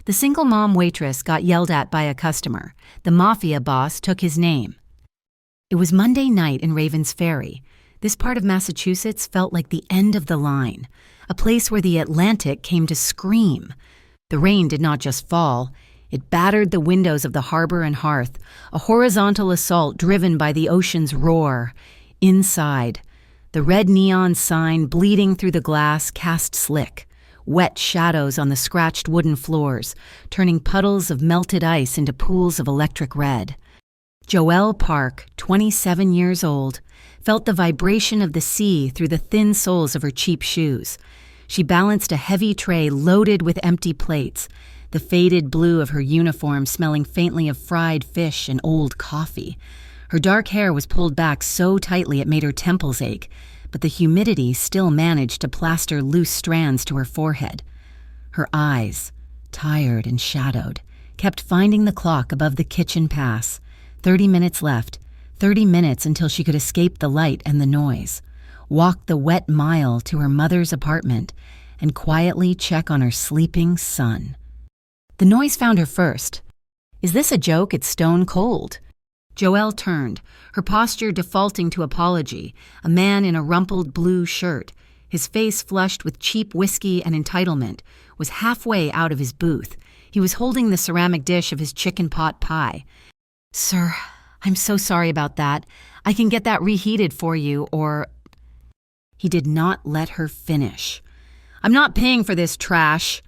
The single mom waitress got yelled at by a customer. The mafia boss took his name. It was Monday night in Raven's Ferry. This part of Massachusetts felt like the end of the line, a place where the Atlantic came to scream. The rain did not just fall. It battered the windows of the harbor and hearth, a horizontal assault driven by the ocean's roar. Inside, the red neon sign bleeding through the glass cast slick, wet shadows on the scratched wooden floors, turning puddles of melted ice into pools of electric red. Joelle Park, 27 years old, felt the vibration of the sea through the thin soles of her cheap shoes. She balanced a heavy tray loaded with empty plates, the faded blue of her uniform smelling faintly of fried fish and old coffee. Her dark hair was pulled back so tightly it made her temples ache, but the humidity still managed to plaster loose strands to her forehead. Her eyes, tired and shadowed, kept finding the clock above the kitchen pass. 30 minutes left, 30 minutes until she could escape the light and the noise, walk the wet mile to her mother's apartment, and quietly check on her sleeping son. The noise found her first. Is this a joke? It's stone cold. Joelle turned, her posture defaulting to apology, a man in a rumpled blue shirt, his face flushed with cheap whiskey and entitlement, was halfway out of his booth. He was holding the ceramic dish of his chicken pot pie. "Sir, I'm so sorry about that. I can get that reheated for you, or—" He did not let her finish. "I'm not paying for this trash."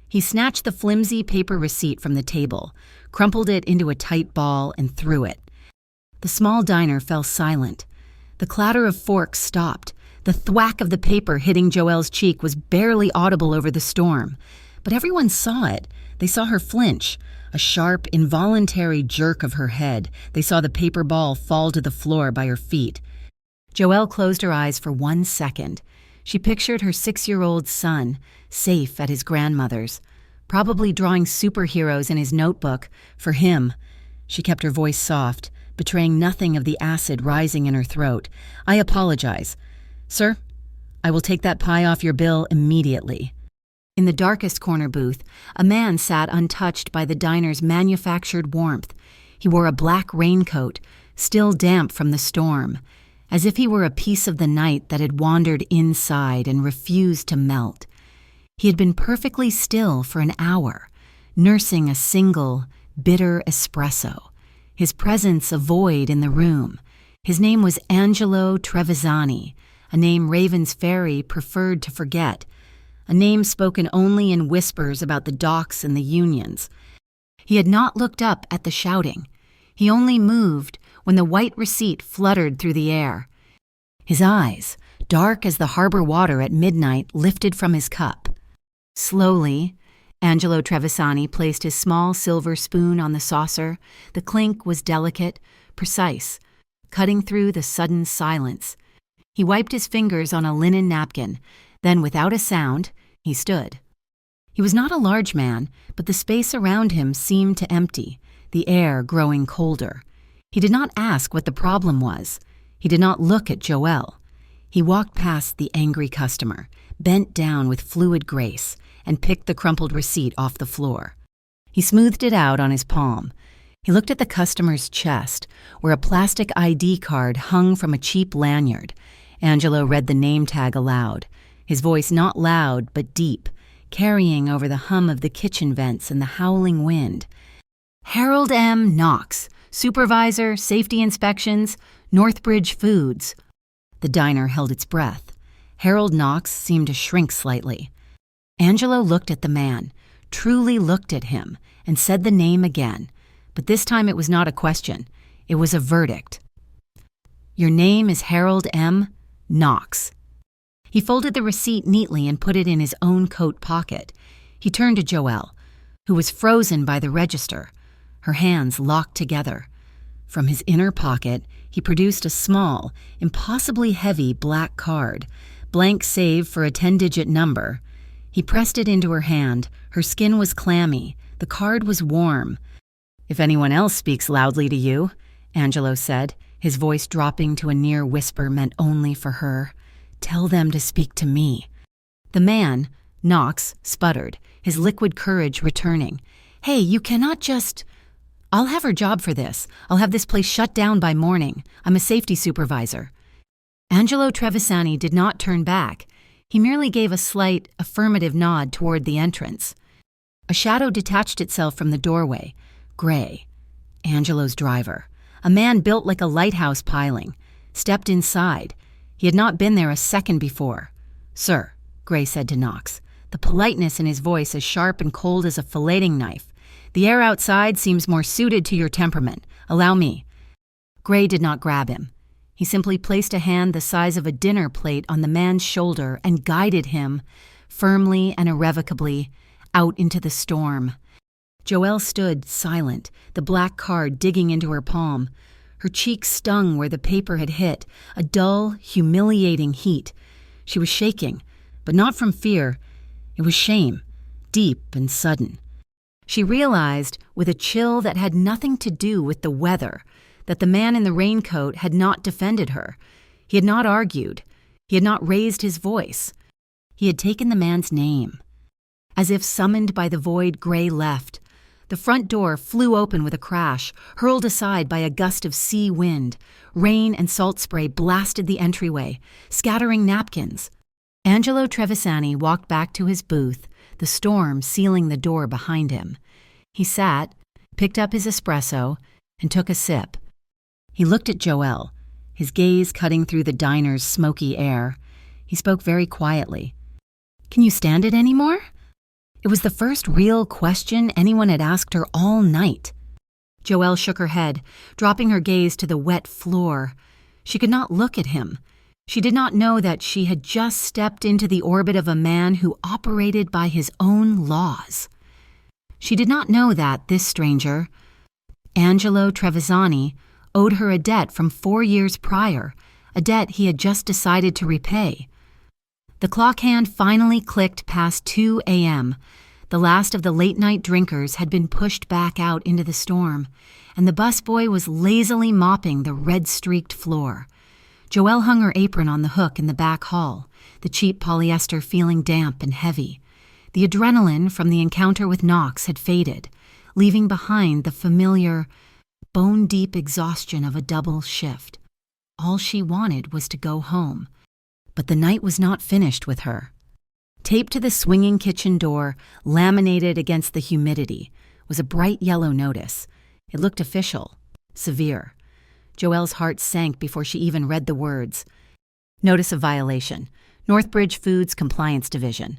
He snatched the flimsy paper receipt from the table, crumpled it into a tight ball, and threw it. The small diner fell silent. The clatter of forks stopped. The thwack of the paper hitting Joelle's cheek was barely audible over the storm. But everyone saw it. They saw her flinch, a sharp, involuntary jerk of her head. They saw the paper ball fall to the floor by her feet. Joelle closed her eyes for 1 second. She pictured her 6-year-old son, safe at his grandmother's, probably drawing superheroes in his notebook for him. She kept her voice soft, betraying nothing of the acid rising in her throat. "I apologize. Sir, I will take that pie off your bill immediately." In the darkest corner booth, a man sat untouched by the diner's manufactured warmth. He wore a black raincoat, still damp from the storm, as if he were a piece of the night that had wandered inside and refused to melt. He had been perfectly still for an hour, nursing a single, bitter espresso, his presence a void in the room. His name was Angelo Trevisani, a name Raven's Ferry preferred to forget, a name spoken only in whispers about the docks and the unions. He had not looked up at the shouting. He only moved when the white receipt fluttered through the air. His eyes, dark as the harbor water at midnight, lifted from his cup. Slowly, Angelo Trevisani placed his small silver spoon on the saucer. The clink was delicate, precise, cutting through the sudden silence. He wiped his fingers on a linen napkin. Then, without a sound, he stood. He was not a large man, but the space around him seemed to empty, the air growing colder. He did not ask what the problem was. He did not look at Joelle. He walked past the angry customer, bent down with fluid grace, and picked the crumpled receipt off the floor. He smoothed it out on his palm. He looked at the customer's chest, where a plastic ID card hung from a cheap lanyard. Angelo read the name tag aloud, his voice not loud but deep, carrying over the hum of the kitchen vents and the howling wind. Harold M. Knox, Supervisor, Safety Inspections, Northbridge Foods. The diner held its breath. Harold Knox seemed to shrink slightly. Angelo looked at the man, truly looked at him, and said the name again. But this time it was not a question. It was a verdict. "Your name is Harold M. Knox." He folded the receipt neatly and put it in his own coat pocket. He turned to Joelle, who was frozen by the register, her hands locked together. From his inner pocket, he produced a small, impossibly heavy black card, blank save for a 10-digit number. He pressed it into her hand. Her skin was clammy. The card was warm. "If anyone else speaks loudly to you," Angelo said, his voice dropping to a near whisper meant only for her, "tell them to speak to me." The man, Knox, sputtered. his liquid courage returning. "Hey, you cannot just—" "I'll have her job for this. I'll have this place shut down by morning. I'm a safety supervisor." Angelo Trevisani did not turn back. He merely gave a slight, affirmative nod toward the entrance. A shadow detached itself from the doorway. Gray, Angelo's driver, a man built like a lighthouse piling, stepped inside. He had not been there a second before. "Sir," Gray said to Knox, the politeness in his voice as sharp and cold as a filleting knife. "The air outside seems more suited to your temperament. Allow me." Gray did not grab him. He simply placed a hand the size of a dinner plate on the man's shoulder and guided him, firmly and irrevocably, out into the storm. Joelle stood, silent, the black card digging into her palm. Her cheeks stung where the paper had hit, a dull, humiliating heat. She was shaking, but not from fear. It was shame, deep and sudden. She realized, with a chill that had nothing to do with the weather, that the man in the raincoat had not defended her. He had not argued. He had not raised his voice. He had taken the man's name. As if summoned by the void, Gray left. The front door flew open with a crash, hurled aside by a gust of sea wind. Rain and salt spray blasted the entryway, scattering napkins. Angelo Trevisani walked back to his booth, the storm sealing the door behind him. He sat, picked up his espresso, and took a sip. He looked at Joelle, his gaze cutting through the diner's smoky air. He spoke very quietly. "Can you stand it anymore?" It was the first real question anyone had asked her all night. Joelle shook her head, dropping her gaze to the wet floor. She could not look at him. She did not know that she had just stepped into the orbit of a man who operated by his own laws. She did not know that this stranger, Angelo Trevisani, owed her a debt from 4 years prior, a debt he had just decided to repay. The clock hand finally clicked past 2 a.m. The last of the late-night drinkers had been pushed back out into the storm, and the busboy was lazily mopping the red-streaked floor. Joelle hung her apron on the hook in the back hall, the cheap polyester feeling damp and heavy. The adrenaline from the encounter with Knox had faded, leaving behind the familiar, bone-deep exhaustion of a double shift. All she wanted was to go home. But the night was not finished with her. Taped to the swinging kitchen door, laminated against the humidity, was a bright yellow notice. It looked official, severe. Joelle's heart sank before she even read the words. Notice of violation. Northbridge Foods Compliance Division.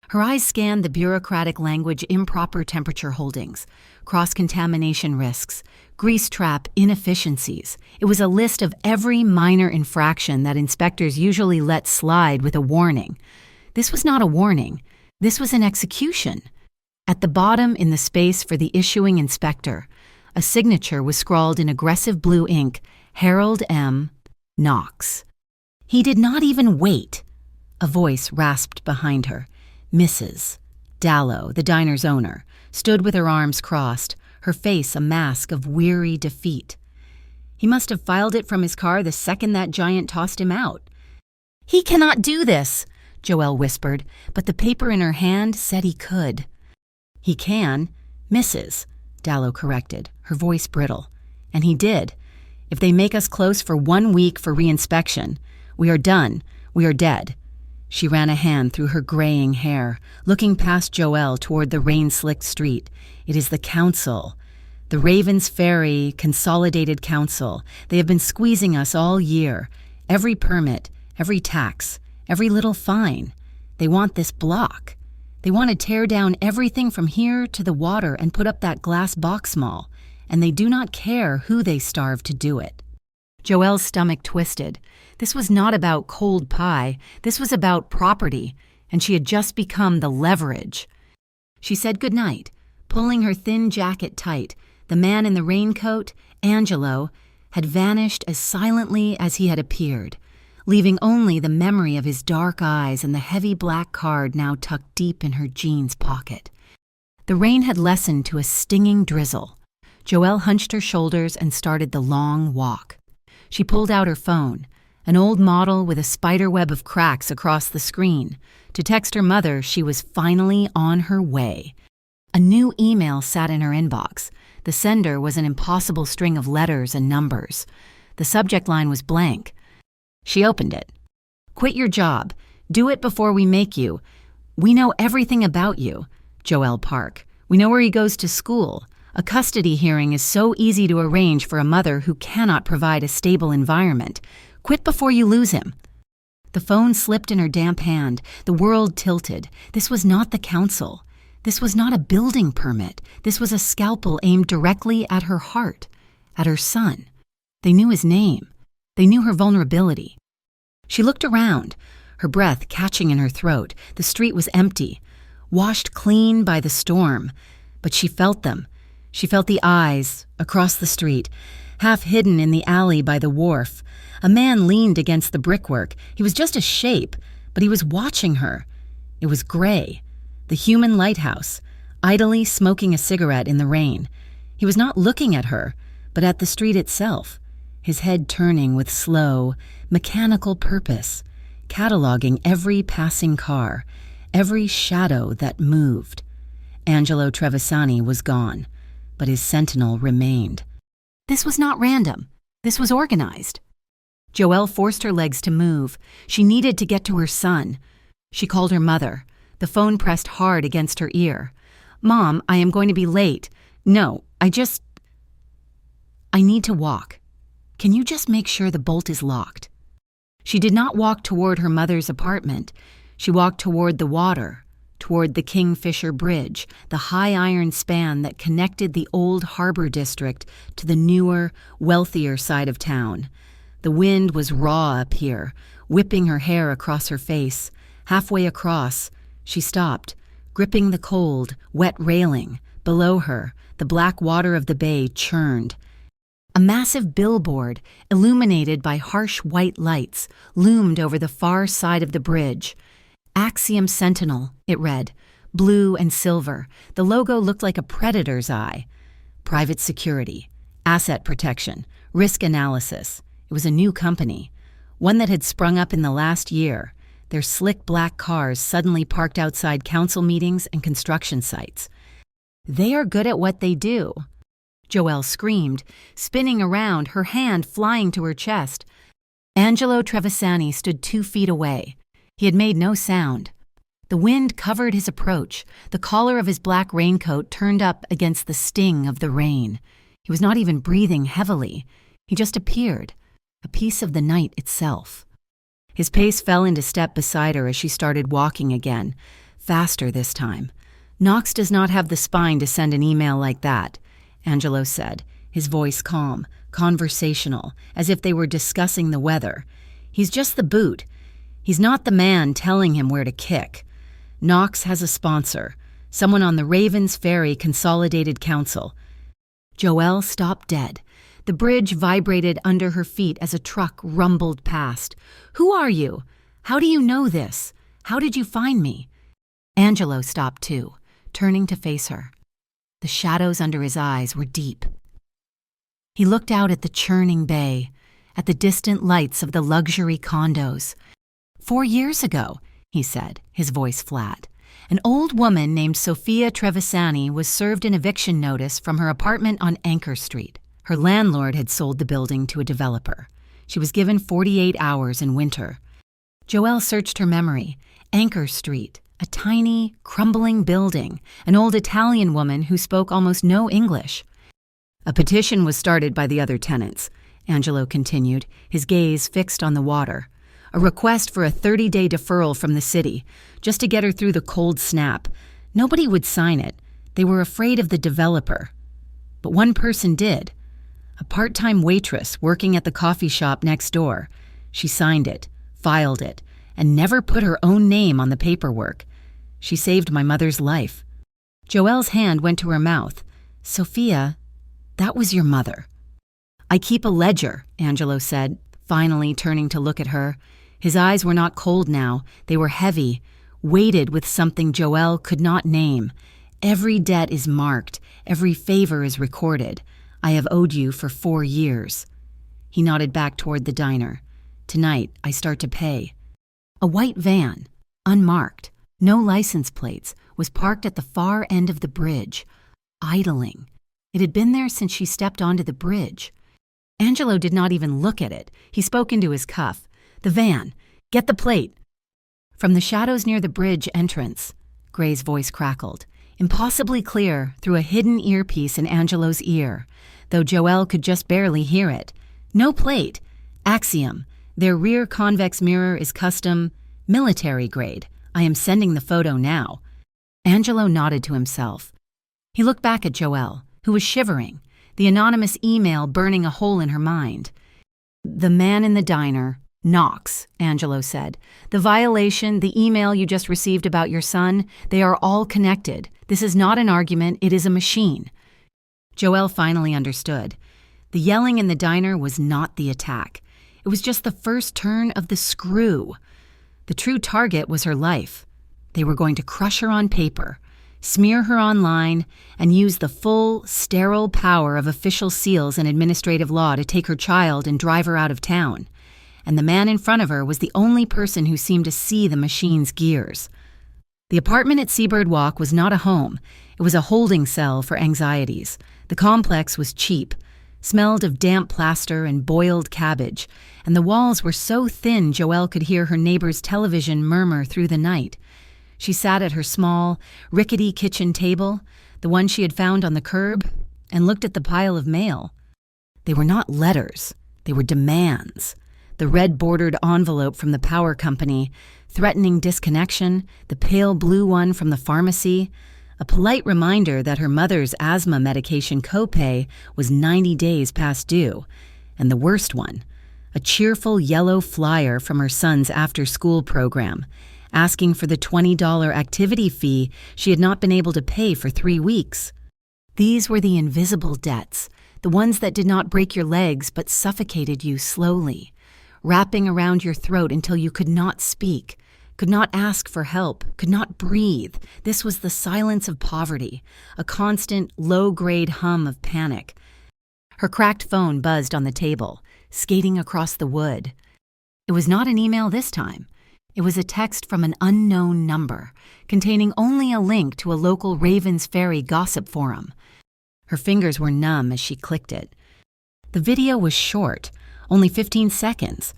Her eyes scanned the bureaucratic language: improper temperature holdings, cross-contamination risks, grease trap inefficiencies. It was a list of every minor infraction that inspectors usually let slide with a warning. This was not a warning. This was an execution. At the bottom, in the space for the issuing inspector, a signature was scrawled in aggressive blue ink, Harold M. Knox. He did not even wait. A voice rasped behind her. Mrs. Dallow, the diner's owner, stood with her arms crossed, her face a mask of weary defeat. He must have filed it from his car the second that giant tossed him out. "He cannot do this," Joelle whispered, but the paper in her hand said he could. "He can, Mrs." Dallow corrected, her voice brittle. "And he did. If they make us close for 1 week for reinspection, we are done. We are dead." She ran a hand through her graying hair, looking past Joelle toward the rain-slicked street. "It is the council. The Ravens Ferry Consolidated Council. They have been squeezing us all year. Every permit, every tax, every little fine. They want this block. They want to tear down everything from here to the water and put up that glass box mall. And they do not care who they starve to do it." Joelle's stomach twisted. This was not about cold pie. This was about property, and she had just become the leverage. She said goodnight, pulling her thin jacket tight. The man in the raincoat, Angelo, had vanished as silently as he had appeared, leaving only the memory of his dark eyes and the heavy black card now tucked deep in her jeans pocket. The rain had lessened to a stinging drizzle. Joelle hunched her shoulders and started the long walk. She pulled out her phone. An old model with a spiderweb of cracks across the screen, to text her mother she was finally on her way. A new email sat in her inbox. The sender was an impossible string of letters and numbers. The subject line was blank. She opened it. "Quit your job. Do it before we make you. We know everything about you. Joel Park. We know where he goes to school. A custody hearing is so easy to arrange for a mother who cannot provide a stable environment. Quit before you lose him." The phone slipped in her damp hand. The world tilted. This was not the council. This was not a building permit. This was a scalpel aimed directly at her heart, at her son. They knew his name. They knew her vulnerability. She looked around, her breath catching in her throat. The street was empty, washed clean by the storm. But she felt them. She felt the eyes across the street, half hidden in the alley by the wharf. A man leaned against the brickwork. He was just a shape, but he was watching her. It was Gray, the human lighthouse, idly smoking a cigarette in the rain. He was not looking at her, but at the street itself, his head turning with slow, mechanical purpose, cataloging every passing car, every shadow that moved. Angelo Trevisani was gone, but his sentinel remained. This was not random. This was organized. Joelle forced her legs to move. She needed to get to her son. She called her mother. The phone pressed hard against her ear. "Mom, I am going to be late. No, I need to walk. Can you just make sure the bolt is locked?" She did not walk toward her mother's apartment. She walked toward the water, toward the Kingfisher Bridge, the high iron span that connected the old harbor district to the newer, wealthier side of town. The wind was raw up here, whipping her hair across her face. Halfway across, she stopped, gripping the cold, wet railing. Below her, the black water of the bay churned. A massive billboard, illuminated by harsh white lights, loomed over the far side of the bridge. Axiom Sentinel, it read, blue and silver. The logo looked like a predator's eye. Private security, asset protection, risk analysis. It was a new company, one that had sprung up in the last year. Their slick black cars suddenly parked outside council meetings and construction sites. "They are good at what they do." Joelle screamed, spinning around, her hand flying to her chest. Angelo Trevisani stood 2 feet away. He had made no sound. The wind covered his approach. The collar of his black raincoat turned up against the sting of the rain. He was not even breathing heavily. He just appeared, a piece of the night itself. His pace fell into step beside her as she started walking again, faster this time. "Knox does not have the spine to send an email like that," Angelo said, his voice calm, conversational, as if they were discussing the weather. "He's just the boot. He's not the man telling him where to kick. Knox has a sponsor, someone on the Ravens Ferry Consolidated Council." Joelle stopped dead. The bridge vibrated under her feet as a truck rumbled past. "Who are you? How do you know this? How did you find me?" Angelo stopped too, turning to face her. The shadows under his eyes were deep. He looked out at the churning bay, at the distant lights of the luxury condos. 4 years ago, he said, his voice flat, an old woman named Sophia Trevisani was served an eviction notice from her apartment on Anchor Street. Her landlord had sold the building to a developer. She was given 48 hours in winter. Joelle searched her memory. Anchor Street, a tiny, crumbling building, an old Italian woman who spoke almost no English. "A petition was started by the other tenants," Angelo continued, his gaze fixed on the water. "A request for a 30-day deferral from the city, just to get her through the cold snap. Nobody would sign it. They were afraid of the developer. But one person did. A part-time waitress working at the coffee shop next door. She signed it, filed it, and never put her own name on the paperwork. She saved my mother's life." Joelle's hand went to her mouth. "Sophia, that was your mother." "I keep a ledger," Angelo said, finally turning to look at her. His eyes were not cold now. They were heavy, weighted with something Joelle could not name. "Every debt is marked. Every favor is recorded. I have owed you for 4 years." He nodded back toward the diner. Tonight, I start to pay. A white van, unmarked, no license plates, was parked at the far end of the bridge, idling. It had been there since she stepped onto the bridge. Angelo did not even look at it. He spoke into his cuff. "The van. Get the plate." From the shadows near the bridge entrance, Gray's voice crackled, impossibly clear through a hidden earpiece in Angelo's ear, though Joelle could just barely hear it. "No plate. Axiom. Their rear convex mirror is custom, military grade. I am sending the photo now." Angelo nodded to himself. He looked back at Joelle, who was shivering, the anonymous email burning a hole in her mind. "The man in the diner, Knox," Angelo said. "The violation, the email you just received about your son, they are all connected. This is not an argument, it is a machine." Joelle finally understood. The yelling in the diner was not the attack. It was just the first turn of the screw. The true target was her life. They were going to crush her on paper, smear her online, and use the full, sterile power of official seals and administrative law to take her child and drive her out of town. And the man in front of her was the only person who seemed to see the machine's gears. The apartment at Seabird Walk was not a home. It was a holding cell for anxieties. The complex was cheap, smelled of damp plaster and boiled cabbage, and the walls were so thin Joelle could hear her neighbor's television murmur through the night. She sat at her small, rickety kitchen table, the one she had found on the curb, and looked at the pile of mail. They were not letters. They were demands. The red-bordered envelope from the power company, threatening disconnection, the pale blue one from the pharmacy, a polite reminder that her mother's asthma medication copay was 90 days past due, and the worst one, a cheerful yellow flyer from her son's after-school program, asking for the $20 activity fee she had not been able to pay for 3 weeks. These were the invisible debts, the ones that did not break your legs but suffocated you slowly, wrapping around your throat until you could not speak, could not ask for help, could not breathe. This was the silence of poverty, a constant, low-grade hum of panic. Her cracked phone buzzed on the table, skating across the wood. It was not an email this time. It was a text from an unknown number, containing only a link to a local Ravens Ferry gossip forum. Her fingers were numb as she clicked it. The video was short, only 15 seconds.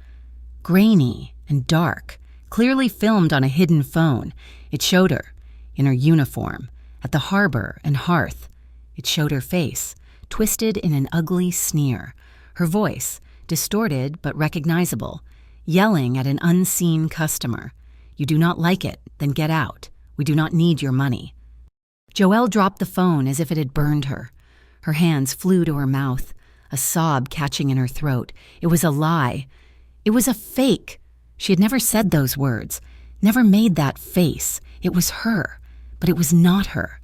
Grainy and dark, clearly filmed on a hidden phone. It showed her, in her uniform, at the harbor and hearth. It showed her face, twisted in an ugly sneer. Her voice, distorted but recognizable, yelling at an unseen customer. "You do not like it, then get out. We do not need your money." Joelle dropped the phone as if it had burned her. Her hands flew to her mouth, a sob catching in her throat. It was a lie. It was a fake. She had never said those words, never made that face. It was her, but it was not her.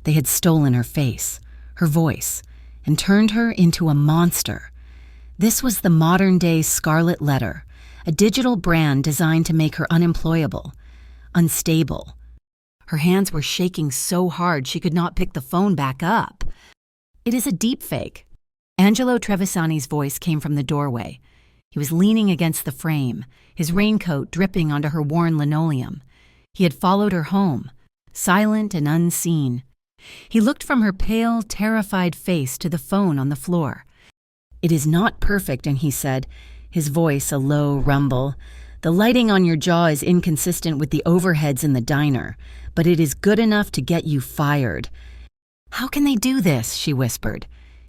They had stolen her face, her voice, and turned her into a monster. This was the modern-day Scarlet Letter, a digital brand designed to make her unemployable, unstable. Her hands were shaking so hard she could not pick the phone back up. "It is a deepfake." Angelo Trevisani's voice came from the doorway. He was leaning against the frame, his raincoat dripping onto her worn linoleum. He had followed her home, silent and unseen. He looked from her pale, terrified face to the phone on the floor. "It is not perfect," and he said, his voice a low rumble. "The lighting on your jaw is inconsistent with the overheads in the diner, but it is good enough to get you fired." "How can they do this?" she whispered,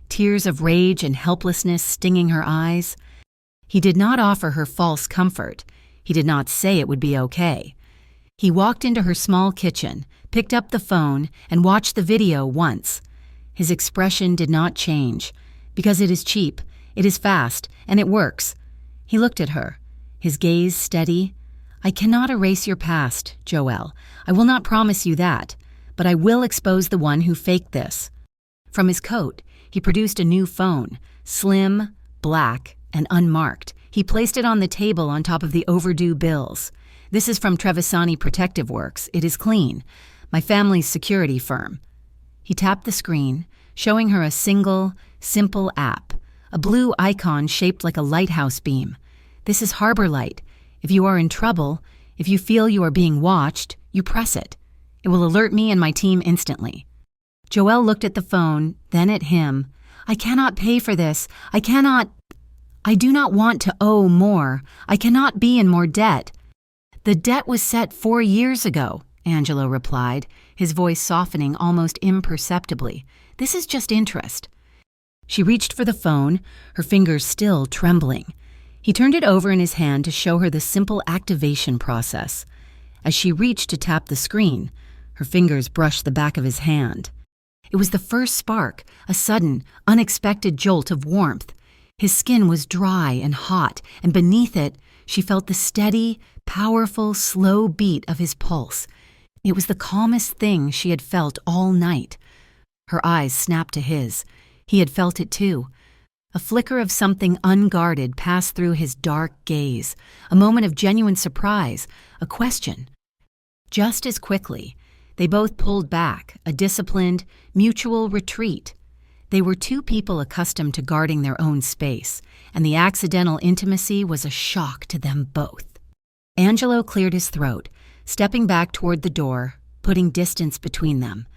tears of rage and helplessness stinging her eyes. He did not offer her false comfort. He did not say it would be okay. He walked into her small kitchen, picked up the phone, and watched the video once. His expression did not change, because it is cheap, it is fast, and it works. He looked at her, his gaze steady. "I cannot erase your past, Joelle. I will not promise you that, but I will expose the one who faked this." From his coat, he produced a new phone, slim, black, and unmarked. He placed it on the table on top of the overdue bills. "This is from Trevisani Protective Works. It is clean. My family's security firm." He tapped the screen, showing her a single, simple app, a blue icon shaped like a lighthouse beam. This is Harbor Light. If you are in trouble, if you feel you are being watched, you press it. It will alert me and my team instantly." Joelle looked at the phone, then at him. "I cannot pay for this. I do not want to owe more. I cannot be in more debt." "The debt was set 4 years ago," Angelo replied, his voice softening almost imperceptibly. "This is just interest." She reached for the phone, her fingers still trembling. He turned it over in his hand to show her the simple activation process. As she reached to tap the screen, her fingers brushed the back of his hand. It was the first spark, a sudden, unexpected jolt of warmth. His skin was dry and hot, and beneath it, she felt the steady, powerful, slow beat of his pulse. It was the calmest thing she had felt all night. Her eyes snapped to his. He had felt it too. A flicker of something unguarded passed through his dark gaze, a moment of genuine surprise, a question. Just as quickly, they both pulled back, a disciplined, mutual retreat. They were two people accustomed to guarding their own space, and the accidental intimacy was a shock to them both. Angelo cleared his throat, stepping back toward the door, putting distance between them.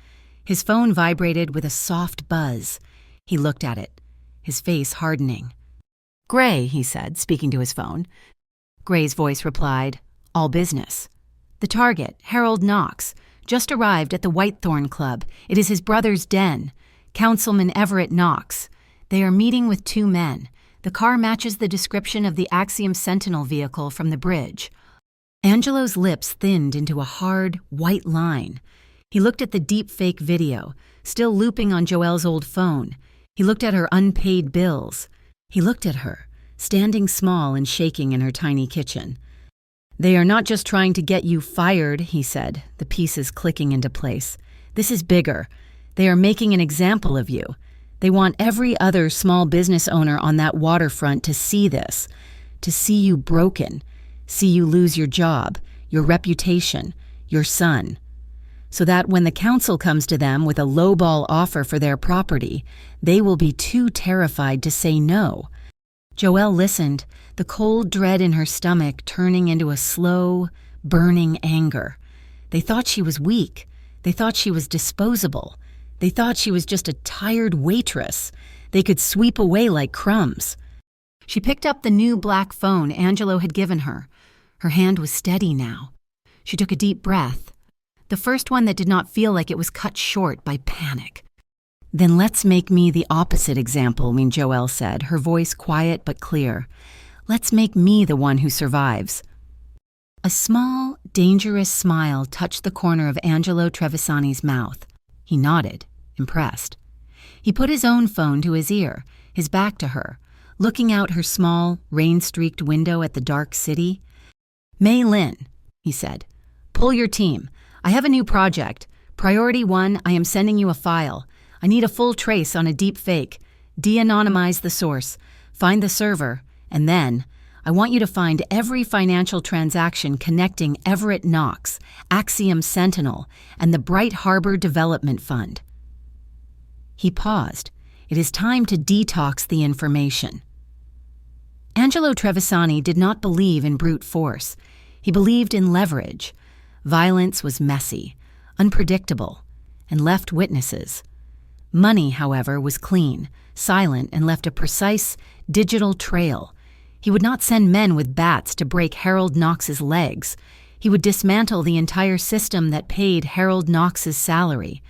His phone vibrated with a soft buzz. He looked at it, his face hardening. "Gray," he said, speaking to his phone. Gray's voice replied, "All business." "The target, Harold Knox, just arrived at the Whitethorn Club. It is his brother's den. Councilman Everett Knox. They are meeting with 2 men. The car matches the description of the Axiom Sentinel vehicle from the bridge." Angelo's lips thinned into a hard, white line. He looked at the deep-fake video, still looping on Joelle's old phone. He looked at her unpaid bills. He looked at her, standing small and shaking in her tiny kitchen. "They are not just trying to get you fired," he said, the pieces clicking into place. "This is bigger. They are making an example of you. They want every other small business owner on that waterfront to see this, to see you broken, see you lose your job, your reputation, your son, so that when the council comes to them with a lowball offer for their property, they will be too terrified to say no." Joelle listened, the cold dread in her stomach turning into a slow, burning anger. They thought she was weak. They thought she was disposable. They thought she was just a tired waitress they could sweep away like crumbs. She picked up the new black phone Angelo had given her. Her hand was steady now. She took a deep breath, the first one that did not feel like it was cut short by panic. "Then let's make me the opposite example," Joelle said, her voice quiet but clear. "Let's make me the one who survives." A small, dangerous smile touched the corner of Angelo Trevisani's mouth. He nodded, impressed. He put his own phone to his ear, his back to her, looking out her small, rain-streaked window at the dark city. "Mei Lin," he said, "pull your team. I have a new project. Priority 1, I am sending you a file. I need a full trace on a deep fake. De-anonymize the source. Find the server. And then, I want you to find every financial transaction connecting Everett Knox, Axiom Sentinel, and the Bright Harbor Development Fund." He paused. It is time to detox the information. Angelo Trevisani did not believe in brute force. He believed in leverage. Violence was messy, unpredictable, and left witnesses. Money, however, was clean, silent, and left a precise, digital trail. He would not send men with bats to break Harold Knox's legs. He would dismantle the entire system that paid Harold Knox's salary.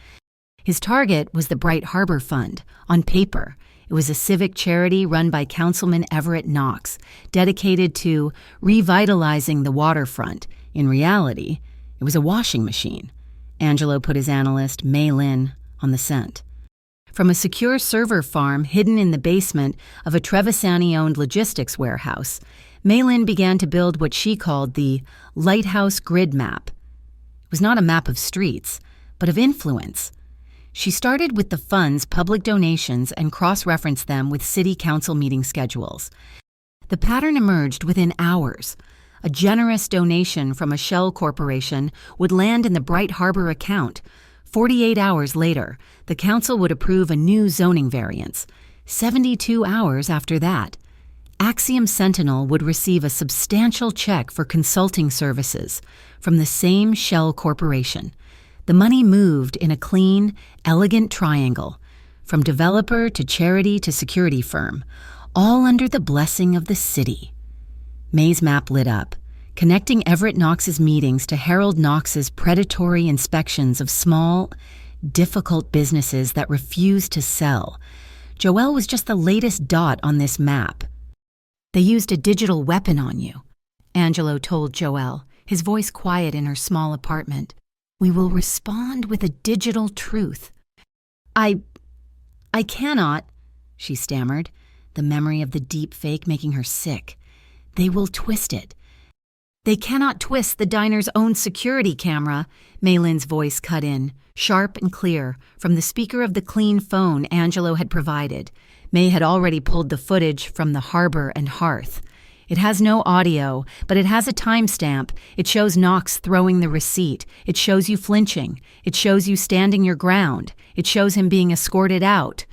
His target was the Bright Harbor Fund. On paper, it was a civic charity run by Councilman Everett Knox, dedicated to revitalizing the waterfront. In reality, it was a washing machine. Angelo put his analyst, Mei Lin, on the scent. From a secure server farm hidden in the basement of a Trevisani-owned logistics warehouse, Mei Lin began to build what she called the Lighthouse Grid Map. It was not a map of streets, but of influence. She started with the fund's public donations and cross-referenced them with city council meeting schedules. The pattern emerged within hours. A generous donation from a shell corporation would land in the Bright Harbor account. 48 hours later, the council would approve a new zoning variance. 72 hours after that, Axiom Sentinel would receive a substantial check for consulting services from the same shell corporation. The money moved in a clean, elegant triangle, from developer to charity to security firm, all under the blessing of the city. May's map lit up, connecting Everett Knox's meetings to Harold Knox's predatory inspections of small, difficult businesses that refused to sell. Joelle was just the latest dot on this map. "They used a digital weapon on you," Angelo told Joelle, his voice quiet in her small apartment. "We will respond with a digital truth." I cannot," she stammered, the memory of the deep fake making her sick. "They will twist it." "They cannot twist the diner's own security camera," Maylin's voice cut in, sharp and clear, from the speaker of the clean phone Angelo had provided. May had already pulled the footage from the harbor and hearth. "It has no audio, but it has a timestamp. It shows Knox throwing the receipt. It shows you flinching. It shows you standing your ground. It shows him being escorted out."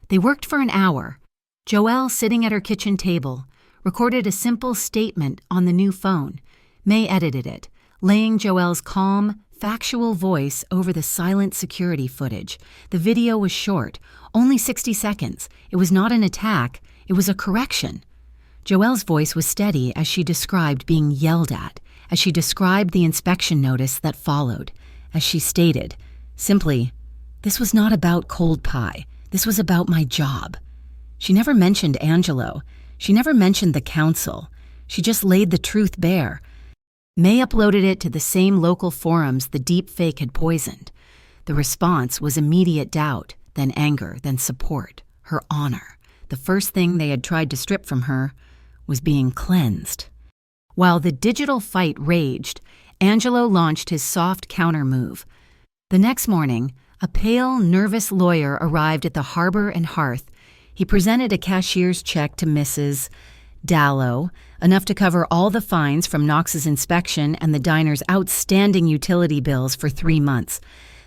They worked for an hour. Joelle, sitting at her kitchen table, recorded a simple statement on the new phone. May edited it, laying Joelle's calm, factual voice over the silent security footage. The video was short, only 60 seconds. It was not an attack, it was a correction. Joelle's voice was steady as she described being yelled at, as she described the inspection notice that followed, as she stated, simply, "This was not about cold pie. This was about my job." She never mentioned Angelo. She never mentioned the council. She just laid the truth bare. May uploaded it to the same local forums the deep fake had poisoned. The response was immediate doubt, then anger, then support, her honor. The first thing they had tried to strip from her was being cleansed. While the digital fight raged, Angelo launched his soft counter move. The next morning, a pale, nervous lawyer arrived at the Harbor and Hearth. He presented a cashier's check to Mrs. Dallow, enough to cover all the fines from Knox's inspection and the diner's outstanding utility bills for 3 months.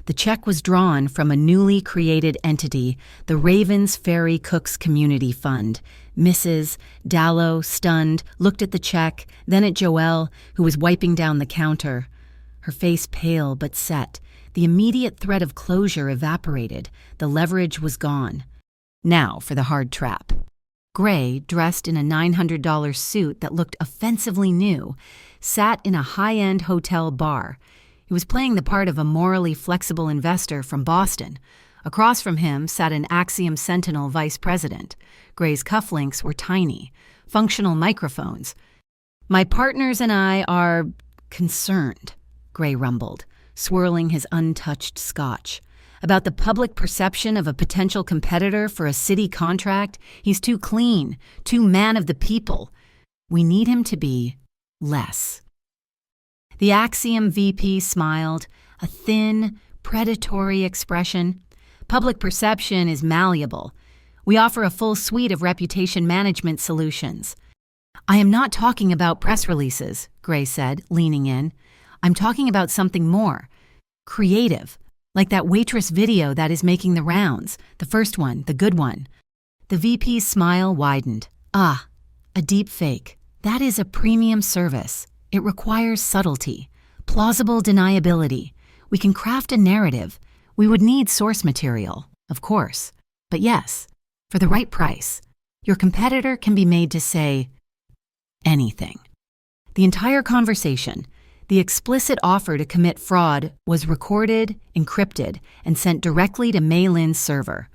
The check was drawn from a newly created entity, the Ravens Ferry Cooks Community Fund. Mrs. Dallow, stunned, looked at the check, then at Joelle, who was wiping down the counter. Her face pale but set. The immediate threat of closure evaporated. The leverage was gone. Now for the hard trap. Gray, dressed in a $900 suit that looked offensively new, sat in a high-end hotel bar. He was playing the part of a morally flexible investor from Boston. Across from him sat an Axiom Sentinel vice president. Gray's cufflinks were tiny, functional microphones. "My partners and I are concerned," Gray rumbled, swirling his untouched scotch. "About the public perception of a potential competitor for a city contract. He's too clean, too man of the people. We need him to be less." The Axiom VP smiled, a thin, predatory expression. "Public perception is malleable. We offer a full suite of reputation management solutions." "I am not talking about press releases," Gray said, leaning in. "I'm talking about something more. Creative. Like that waitress video that is making the rounds. The first one, the good one." The VP's smile widened. "Ah, a deep fake. That is a premium service. It requires subtlety, plausible deniability. We can craft a narrative. We would need source material, of course. But yes, for the right price, your competitor can be made to say anything." The entire conversation, the explicit offer to commit fraud, was recorded, encrypted, and sent directly to Maylin's server.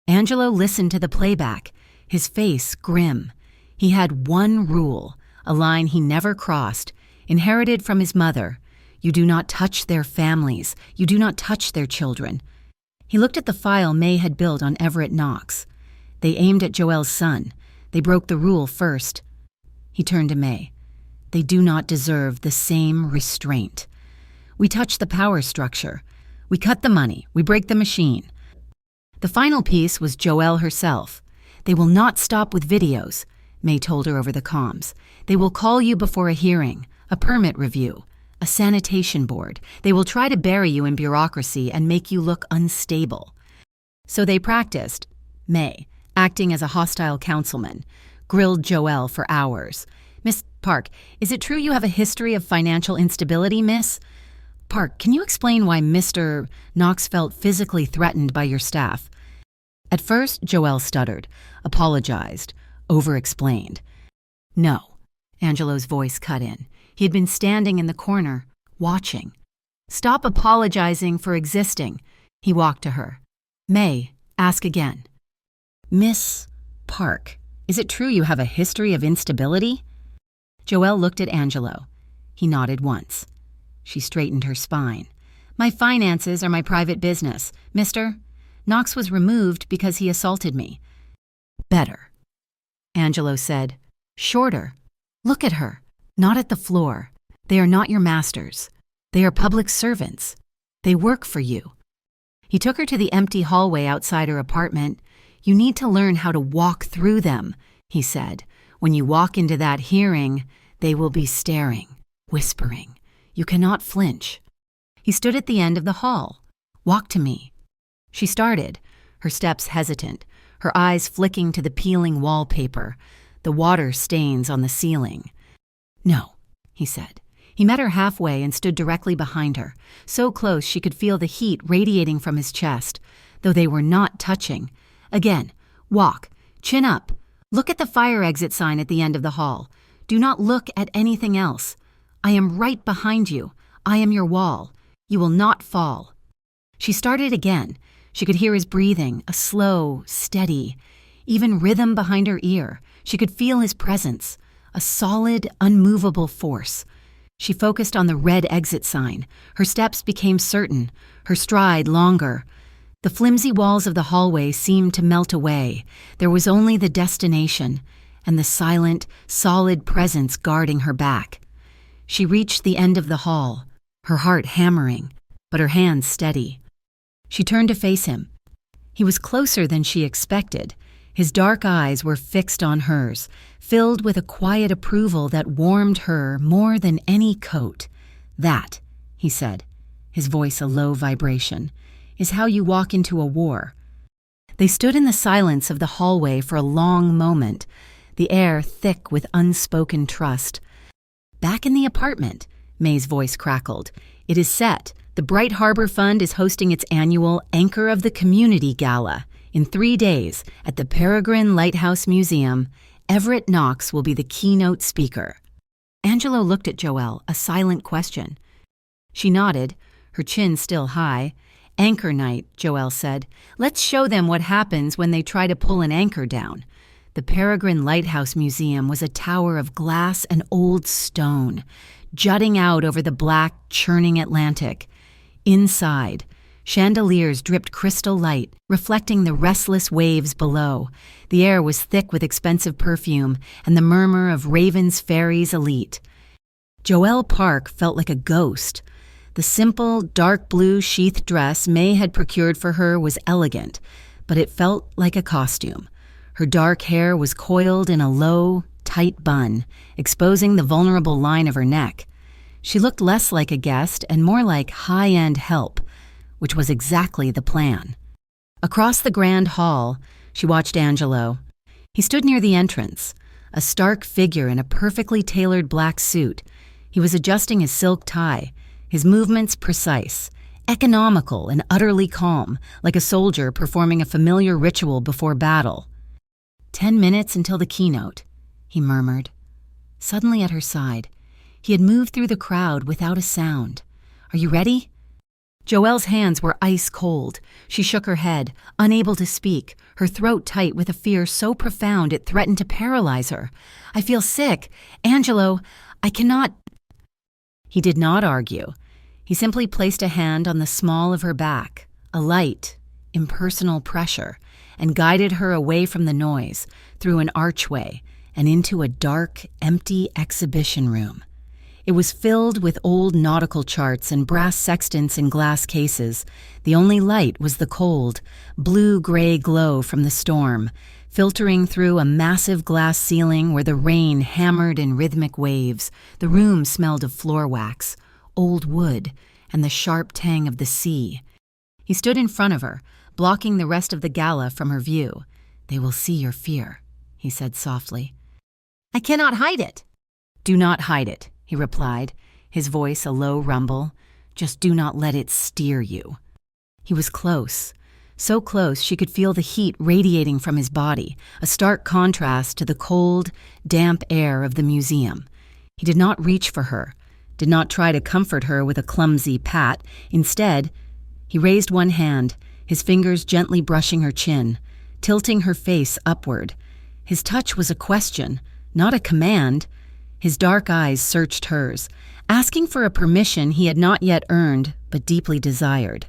Angelo listened to the playback, his face grim. He had one rule, a line he never crossed, inherited from his mother. You do not touch their families. You do not touch their children. He looked at the file May had built on Everett Knox. They aimed at Joelle's son. They broke the rule first. He turned to May. They do not deserve the same restraint. We touch the power structure. We cut the money. We break the machine. The final piece was Joelle herself. They will not stop with videos, May told her over the comms. They will call you before a hearing, a permit review, a sanitation board. They will try to bury you in bureaucracy and make you look unstable. So they practiced, May, acting as a hostile councilman. grilled Joelle for hours. "Miss Park, is it true you have a history of financial instability, miss? Park, can you explain why Mr. Knox felt physically threatened by your staff?" At first, Joelle stuttered, apologized, over-explained. "No," Angelo's voice cut in. He had been standing in the corner, watching. "Stop apologizing for existing." He walked to her. "May, ask again." "Miss Park, is it true you have a history of instability?" Joelle looked at Angelo. He nodded once. She straightened her spine. "My finances are my private business, Mr. Knox was removed because he assaulted me." "Better." Angelo said. "Shorter. Look at her. Not at the floor. They are not your masters. They are public servants. They work for you." He took her to the empty hallway outside her apartment. "You need to learn how to walk through them," he said. "When you walk into that hearing, they will be staring, whispering. You cannot flinch." He stood at the end of the hall. "Walk to me." She started, her steps hesitant, her eyes flicking to the peeling wallpaper, the water stains on the ceiling. "No," he said. He met her halfway and stood directly behind her, so close she could feel the heat radiating from his chest, though they were not touching. "Again, walk, chin up. Look at the fire exit sign at the end of the hall. Do not look at anything else. I am right behind you. I am your wall. You will not fall." She started again. She could hear his breathing, a slow, steady, even rhythm behind her ear. She could feel his presence, a solid, unmovable force. She focused on the red exit sign. Her steps became certain, her stride longer. The flimsy walls of the hallway seemed to melt away. There was only the destination and the silent, solid presence guarding her back. She reached the end of the hall, her heart hammering, but her hands steady. She turned to face him. He was closer than she expected. His dark eyes were fixed on hers, filled with a quiet approval that warmed her more than any coat. "That," he said, his voice a low vibration, "is how you walk into a war." They stood in the silence of the hallway for a long moment, the air thick with unspoken trust. "Back in the apartment," May's voice crackled. "It is set. The Bright Harbor Fund is hosting its annual Anchor of the Community Gala. In 3 days, at the Peregrine Lighthouse Museum, Everett Knox will be the keynote speaker." Angelo looked at Joelle, a silent question. She nodded, her chin still high. "Anchor night," Joelle said. "Let's show them what happens when they try to pull an anchor down." The Peregrine Lighthouse Museum was a tower of glass and old stone, jutting out over the black, churning Atlantic. Inside, chandeliers dripped crystal light, reflecting the restless waves below. The air was thick with expensive perfume and the murmur of Raven's Ferry's elite. Joelle Park felt like a ghost. The simple, dark blue sheath dress May had procured for her was elegant, but it felt like a costume. Her dark hair was coiled in a low, tight bun, exposing the vulnerable line of her neck. She looked less like a guest and more like high-end help, which was exactly the plan. Across the grand hall, she watched Angelo. He stood near the entrance, a stark figure in a perfectly tailored black suit. He was adjusting his silk tie, his movements precise, economical and utterly calm, like a soldier performing a familiar ritual before battle. 10 minutes until the keynote, he murmured. Suddenly at her side, he had moved through the crowd without a sound. "Are you ready?" Joelle's hands were ice cold. She shook her head, unable to speak, her throat tight with a fear so profound it threatened to paralyze her. "I feel sick. Angelo, I cannot—" He did not argue. He simply placed a hand on the small of her back, a light, impersonal pressure, and guided her away from the noise, through an archway, and into a dark, empty exhibition room. It was filled with old nautical charts and brass sextants in glass cases. The only light was the cold, blue-gray glow from the storm, filtering through a massive glass ceiling where the rain hammered in rhythmic waves. The room smelled of floor wax, old wood, and the sharp tang of the sea. He stood in front of her, blocking the rest of the gala from her view. "They will see your fear," he said softly. I cannot hide it." "Do not hide it," he replied, his voice a low rumble. "Just do not let it steer you." He was close, so close she could feel the heat radiating from his body, a stark contrast to the cold, damp air of the museum. He did not reach for her, did not try to comfort her with a clumsy pat. Instead, he raised one hand, his fingers gently brushing her chin, tilting her face upward. His touch was a question, not a command. His dark eyes searched hers, asking for a permission he had not yet earned but deeply desired.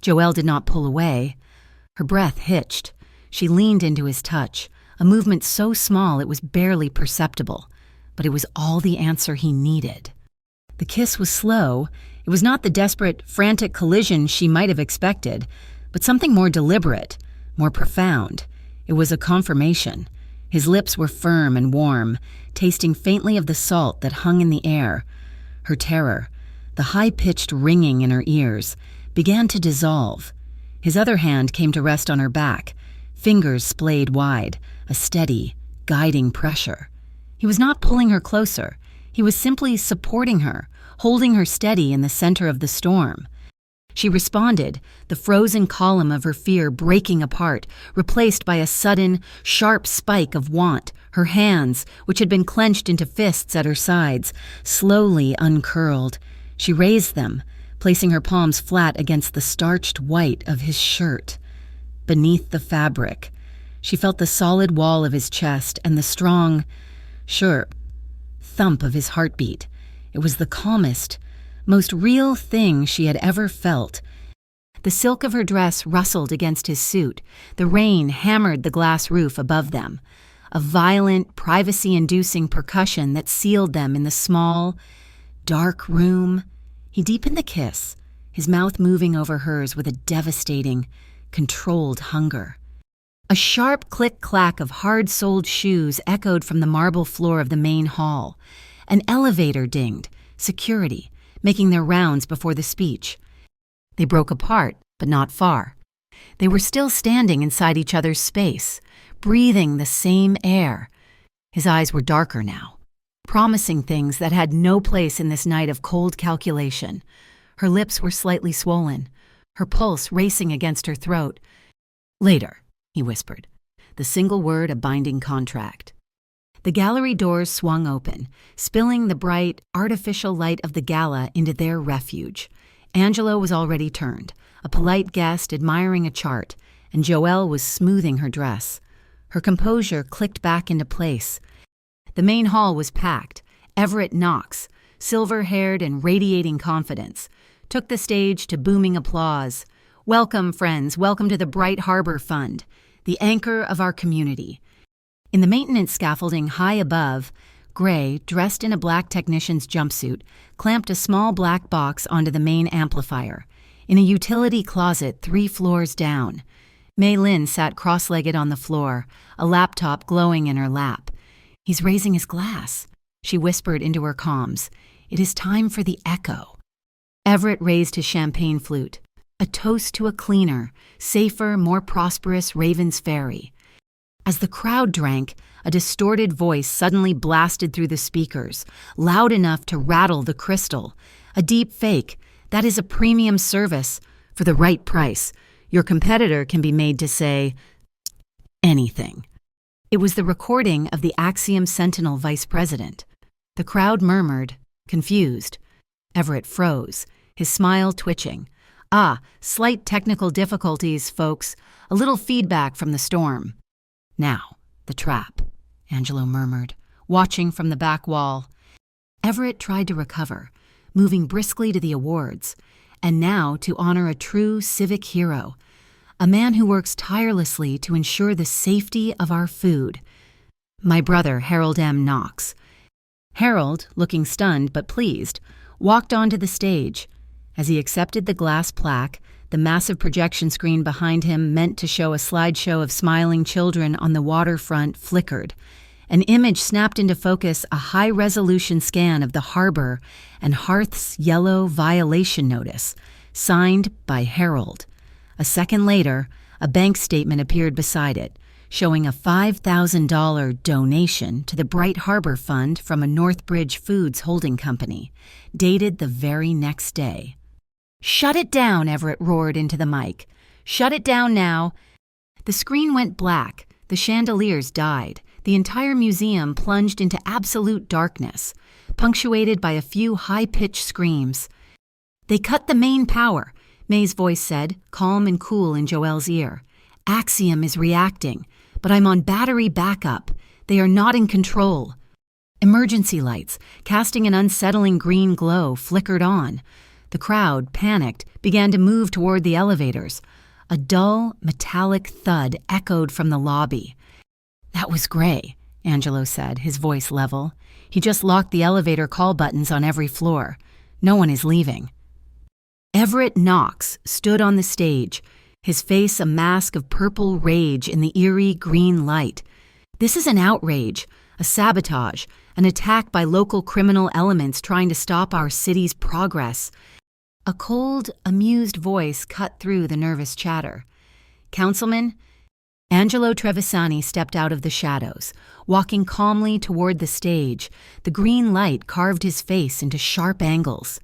Joelle did not pull away. Her breath hitched. She leaned into his touch, a movement so small it was barely perceptible, but it was all the answer he needed. The kiss was slow. It was not the desperate, frantic collision she might have expected, but something more deliberate, more profound. It was a confirmation. His lips were firm and warm, tasting faintly of the salt that hung in the air. Her terror, the high-pitched ringing in her ears, began to dissolve. His other hand came to rest on her back, fingers splayed wide, a steady, guiding pressure. He was not pulling her closer. He was simply supporting her, holding her steady in the center of the storm. She responded, the frozen column of her fear breaking apart, replaced by a sudden, sharp spike of want. Her hands, which had been clenched into fists at her sides, slowly uncurled. She raised them, placing her palms flat against the starched white of his shirt. Beneath the fabric, she felt the solid wall of his chest and the strong, sure, thump of his heartbeat. It was the calmest, most real thing she had ever felt. The silk of her dress rustled against his suit. The rain hammered the glass roof above them, a violent, privacy-inducing percussion that sealed them in the small, dark room. He deepened the kiss, his mouth moving over hers with a devastating, controlled hunger. A sharp click-clack of hard-soled shoes echoed from the marble floor of the main hall. An elevator dinged, security, making their rounds before the speech. They broke apart, but not far. They were still standing inside each other's space, breathing the same air. His eyes were darker now, promising things that had no place in this night of cold calculation. Her lips were slightly swollen, her pulse racing against her throat. "Later," he whispered, the single word a binding contract. The gallery doors swung open, spilling the bright, artificial light of the gala into their refuge. Angelo was already turned, a polite guest admiring a chart, and Joelle was smoothing her dress. Her composure clicked back into place. The main hall was packed. Everett Knox, silver-haired and radiating confidence, took the stage to booming applause. "Welcome, friends, welcome to the Bright Harbor Fund, the anchor of our community." In the maintenance scaffolding high above, Gray, dressed in a black technician's jumpsuit, clamped a small black box onto the main amplifier. In a utility closet 3 floors down, Mei Lin sat cross-legged on the floor, a laptop glowing in her lap. "He's raising his glass," she whispered into her comms. "It is time for the echo." Everett raised his champagne flute, a toast to a cleaner, safer, more prosperous Raven's Ferry. As the crowd drank, a distorted voice suddenly blasted through the speakers, loud enough to rattle the crystal. "A deep fake. That is a premium service. For the right price, your competitor can be made to say anything." It was the recording of the Axiom Sentinel vice president. The crowd murmured, confused. Everett froze, his smile twitching. Slight technical difficulties, folks. A little feedback from the storm." "Now, the trap," Angelo murmured, watching from the back wall. Everett tried to recover, moving briskly to the awards, and now to honor a true civic hero, a man who works tirelessly to ensure the safety of our food. "My brother, Harold M. Knox." Harold, looking stunned but pleased, walked onto the stage. As he accepted the glass plaque, the massive projection screen behind him, meant to show a slideshow of smiling children on the waterfront, flickered. An image snapped into focus, a high-resolution scan of the harbor and Hearth's yellow violation notice, signed by Harold. A second later, a bank statement appeared beside it, showing a $5,000 donation to the Bright Harbor Fund from a Northbridge Foods holding company, dated the very next day. "Shut it down," Everett roared into the mic. "Shut it down now." The screen went black, the chandeliers died, the entire museum plunged into absolute darkness, punctuated by a few high-pitched screams. "They cut the main power," May's voice said, calm and cool in Joel's ear. "Axiom is reacting, but I'm on battery backup. They are not in control." Emergency lights, casting an unsettling green glow, flickered on. The crowd, panicked, began to move toward the elevators. A dull, metallic thud echoed from the lobby. "That was Gray," Angelo said, his voice level. "He just locked the elevator call buttons on every floor. No one is leaving." Everett Knox stood on the stage, his face a mask of purple rage in the eerie green light. "This is an outrage, a sabotage, an attack by local criminal elements trying to stop our city's progress." A cold, amused voice cut through the nervous chatter. "Councilman?" Angelo Trevisani stepped out of the shadows, walking calmly toward the stage. The green light carved his face into sharp angles.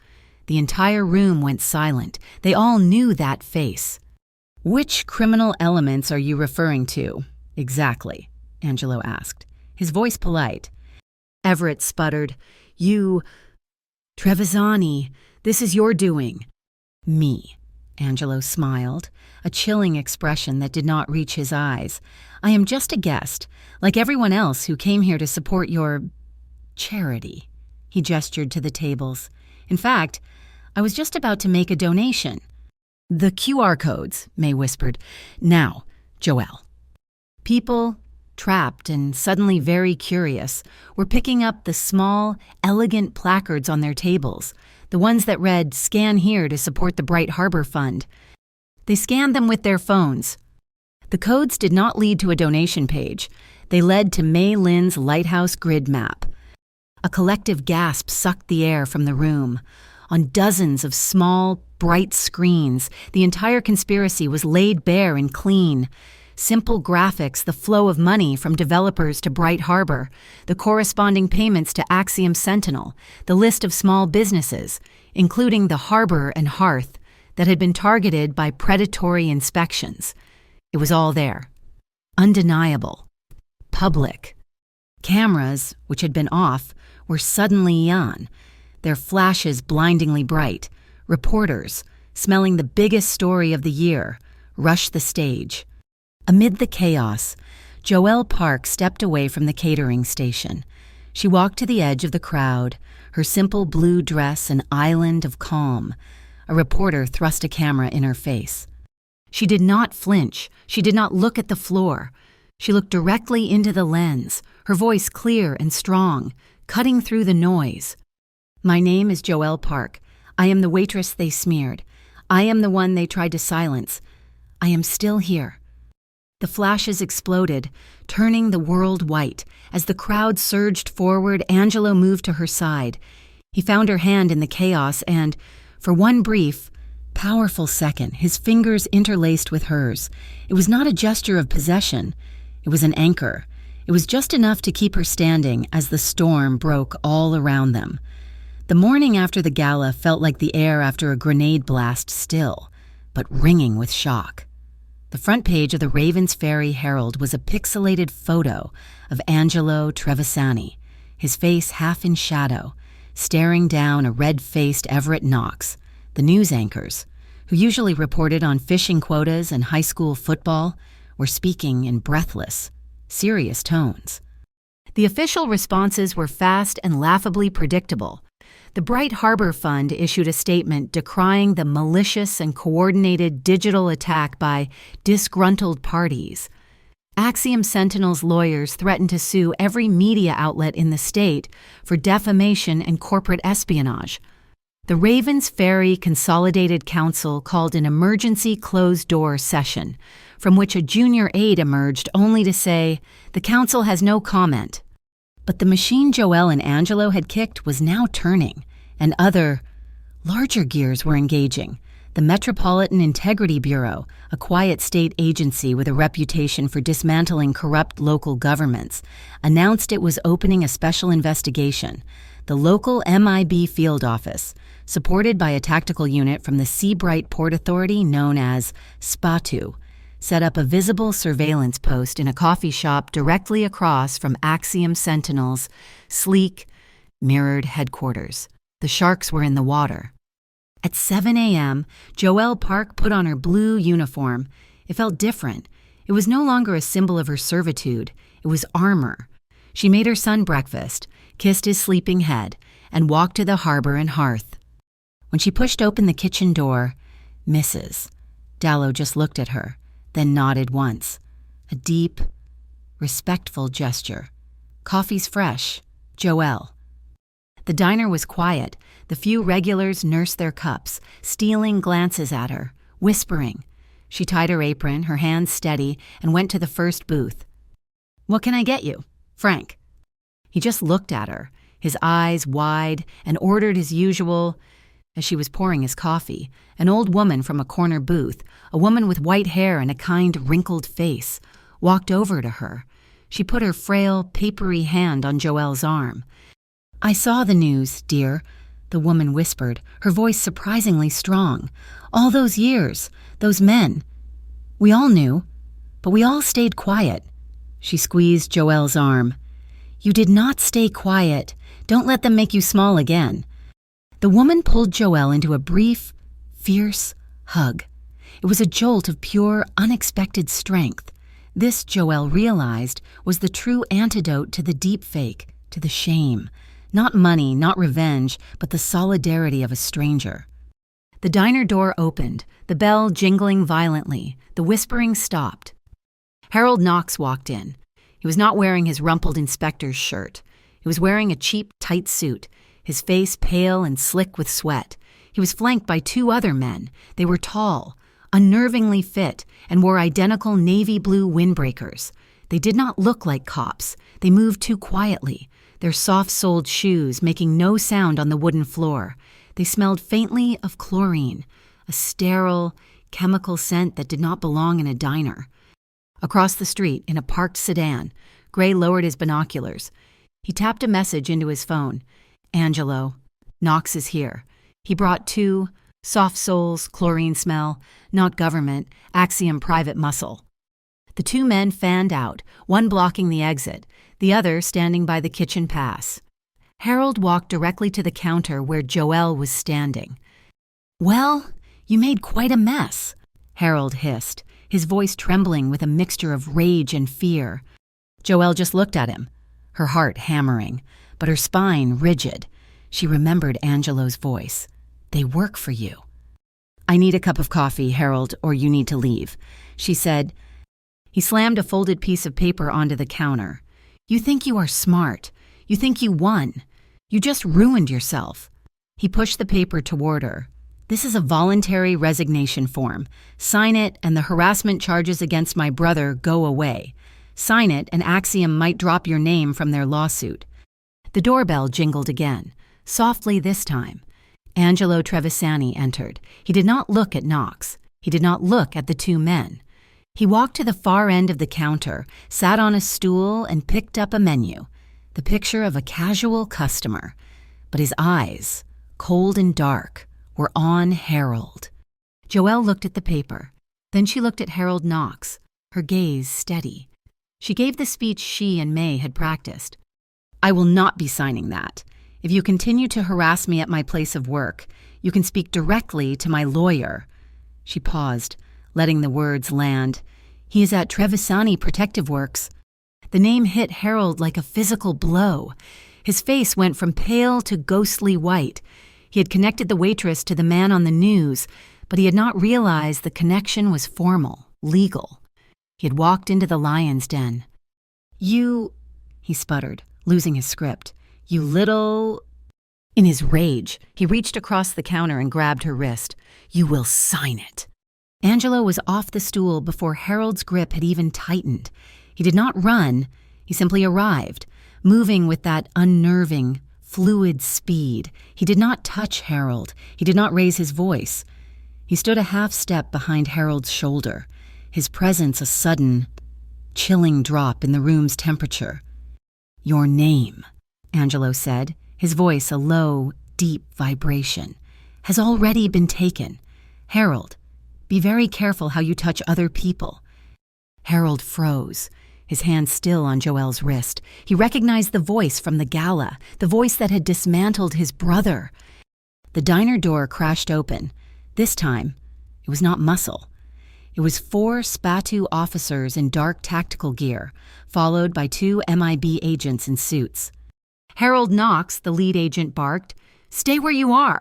The entire room went silent. They all knew that face. "Which criminal elements are you referring to, exactly?" Angelo asked, his voice polite. Everett sputtered, "You... Trevisani, this is your doing." "Me," Angelo smiled, a chilling expression that did not reach his eyes. "I am just a guest, like everyone else who came here to support your... charity." He gestured to the tables. "In fact, I was just about to make a donation." "The QR codes," May whispered. "Now, Joel." People, trapped and suddenly very curious, were picking up the small, elegant placards on their tables, the ones that read, "Scan here to support the Bright Harbor Fund." They scanned them with their phones. The codes did not lead to a donation page. They led to May Lynn's lighthouse grid map. A collective gasp sucked the air from the room. On dozens of small, bright screens, the entire conspiracy was laid bare and clean. Simple graphics, the flow of money from developers to Bright Harbor, the corresponding payments to Axiom Sentinel, the list of small businesses, including the Harbor and Hearth, that had been targeted by predatory inspections. It was all there. Undeniable. Public. Cameras, which had been off, were suddenly on, their flashes blindingly bright. Reporters, smelling the biggest story of the year, rushed the stage. Amid the chaos, Joelle Park stepped away from the catering station. She walked to the edge of the crowd, her simple blue dress an island of calm. A reporter thrust a camera in her face. She did not flinch. She did not look at the floor. She looked directly into the lens, her voice clear and strong, cutting through the noise. "My name is Joelle Park. I am the waitress they smeared. I am the one they tried to silence. I am still here." The flashes exploded, turning the world white. As the crowd surged forward, Angelo moved to her side. He found her hand in the chaos and, for one brief, powerful second, his fingers interlaced with hers. It was not a gesture of possession. It was an anchor. It was just enough to keep her standing as the storm broke all around them. The morning after the gala felt like the air after a grenade blast, still, but ringing with shock. The front page of the Ravens Ferry Herald was a pixelated photo of Angelo Trevisani, his face half in shadow, staring down a red-faced Everett Knox, the news anchors, who usually reported on fishing quotas and high school football, were speaking in breathless, serious tones. The official responses were fast and laughably predictable. The Bright Harbor Fund issued a statement decrying the malicious and coordinated digital attack by disgruntled parties. Axiom Sentinel's lawyers threatened to sue every media outlet in the state for defamation and corporate espionage. The Ravens Ferry Consolidated Council called an emergency closed-door session, from which a junior aide emerged only to say, "The council has no comment." But the machine Joelle and Angelo had kicked was now turning, and other, larger gears were engaging. The Metropolitan Integrity Bureau, a quiet state agency with a reputation for dismantling corrupt local governments, announced it was opening a special investigation. The local MIB field office, supported by a tactical unit from the Seabright Port Authority known as SPATU, set up a visible surveillance post in a coffee shop directly across from Axiom Sentinel's sleek, mirrored headquarters. The sharks were in the water. At 7 a.m., Joelle Park put on her blue uniform. It felt different. It was no longer a symbol of her servitude. It was armor. She made her son breakfast, kissed his sleeping head, and walked to the harbor and hearth. When she pushed open the kitchen door, Mrs. Dallow just looked at her, then nodded once. A deep, respectful gesture. Coffee's fresh. Joelle. The diner was quiet. The few regulars nursed their cups, stealing glances at her, whispering. She tied her apron, her hands steady, and went to the first booth. "What can I get you, Frank?" He just looked at her, his eyes wide, and ordered his usual. As she was pouring his coffee, an old woman from a corner booth, a woman with white hair and a kind, wrinkled face, walked over to her. She put her frail, papery hand on Joelle's arm. "I saw the news, dear," the woman whispered, her voice surprisingly strong. "All those years, those men. We all knew, but we all stayed quiet." She squeezed Joelle's arm. "You did not stay quiet. Don't let them make you small again." The woman pulled Joelle into a brief, fierce hug. It was a jolt of pure, unexpected strength. This, Joelle realized, was the true antidote to the deep fake, to the shame. Not money, not revenge, but the solidarity of a stranger. The diner door opened, the bell jingling violently. The whispering stopped. Harold Knox walked in. He was not wearing his rumpled inspector's shirt. He was wearing a cheap, tight suit, his face pale and slick with sweat. He was flanked by two other men. They were tall, unnervingly fit, and wore identical navy blue windbreakers. They did not look like cops. They moved too quietly, their soft-soled shoes making no sound on the wooden floor. They smelled faintly of chlorine, a sterile, chemical scent that did not belong in a diner. Across the street, in a parked sedan, Gray lowered his binoculars. He tapped a message into his phone. "Angelo, Knox is here. He brought 2, soft soles, chlorine smell, not government, Axiom private muscle." The 2 men fanned out, one blocking the exit, the other standing by the kitchen pass. Harold walked directly to the counter where Joelle was standing. "Well, you made quite a mess," Harold hissed, his voice trembling with a mixture of rage and fear. Joelle just looked at him, her heart hammering, but her spine rigid. She remembered Angelo's voice. "They work for you." "I need a cup of coffee, Harold, or you need to leave," she said. He slammed a folded piece of paper onto the counter. "You think you are smart. You think you won. You just ruined yourself." He pushed the paper toward her. "This is a voluntary resignation form. Sign it and the harassment charges against my brother go away. Sign it and Axiom might drop your name from their lawsuit." The doorbell jingled again, softly this time. Angelo Trevisani entered. He did not look at Knox. He did not look at the 2 men. He walked to the far end of the counter, sat on a stool, and picked up a menu, the picture of a casual customer. But his eyes, cold and dark, were on Harold. Joelle looked at the paper. Then she looked at Harold Knox, her gaze steady. She gave the speech she and May had practiced. "I will not be signing that. If you continue to harass me at my place of work, you can speak directly to my lawyer." She paused, letting the words land. "He is at Trevisani Protective Works." The name hit Harold like a physical blow. His face went from pale to ghostly white. He had connected the waitress to the man on the news, but he had not realized the connection was formal, legal. He had walked into the lion's den. "You," he sputtered, losing his script. "You little—" In his rage, he reached across the counter and grabbed her wrist. "You will sign it." Angelo was off the stool before Harold's grip had even tightened. He did not run. He simply arrived, moving with that unnerving, fluid speed. He did not touch Harold. He did not raise his voice. He stood a half step behind Harold's shoulder, his presence a sudden, chilling drop in the room's temperature. "Your name," Angelo said, his voice a low, deep vibration, "has already been taken. Harold, be very careful how you touch other people." Harold froze, his hand still on Joel's wrist. He recognized the voice from the gala, the voice that had dismantled his brother. The diner door crashed open. This time, it was not muscle. It was 4 Spatu officers in dark tactical gear, followed by 2 MIB agents in suits. "Harold Knox," the lead agent barked. "Stay where you are."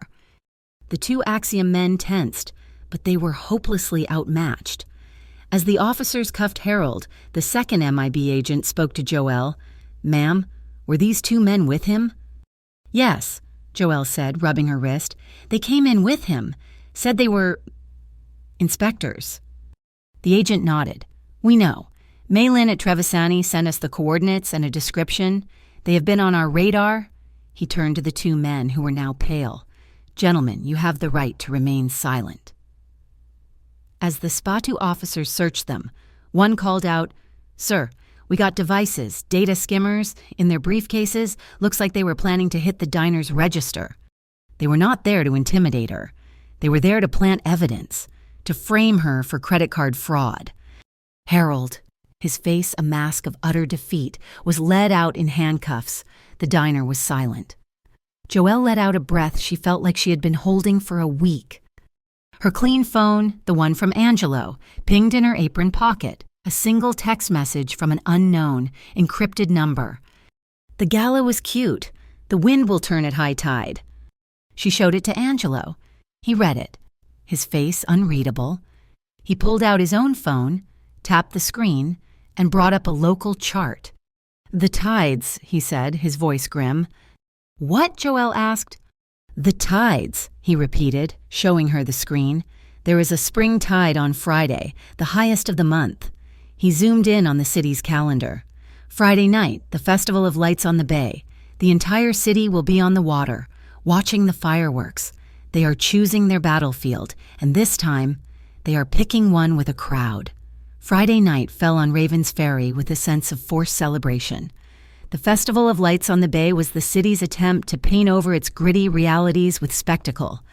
The 2 Axiom men tensed, but they were hopelessly outmatched. As the officers cuffed Harold, the second MIB agent spoke to Joelle. "Ma'am, were these 2 men with him?" "Yes," Joelle said, rubbing her wrist. "They came in with him. Said they were inspectors." The agent nodded. "We know. Maylin at Trevisani sent us the coordinates and a description. They have been on our radar." He turned to the 2 men, who were now pale. "Gentlemen, you have the right to remain silent." As the Spatu officers searched them, one called out, "Sir, we got devices, data skimmers, in their briefcases. Looks like they were planning to hit the diner's register." They were not there to intimidate her. They were there to plant evidence, to frame her for credit card fraud. Harold, his face a mask of utter defeat, was led out in handcuffs. The diner was silent. Joelle let out a breath she felt like she had been holding for a week. Her clean phone, the one from Angelo, pinged in her apron pocket, a single text message from an unknown, encrypted number. "The gala was cute. The wind will turn at high tide." She showed it to Angelo. He read it, his face unreadable. He pulled out his own phone, tapped the screen, and brought up a local chart. "The tides," he said, his voice grim. "What?" Joelle asked. "The tides," he repeated, showing her the screen. "There is a spring tide on Friday, the highest of the month." He zoomed in on the city's calendar. "Friday night, the Festival of Lights on the Bay. The entire city will be on the water, watching the fireworks. They are choosing their battlefield, and this time, they are picking one with a crowd." Friday night fell on Raven's Ferry with a sense of forced celebration. The Festival of Lights on the Bay was the city's attempt to paint over its gritty realities with spectacle.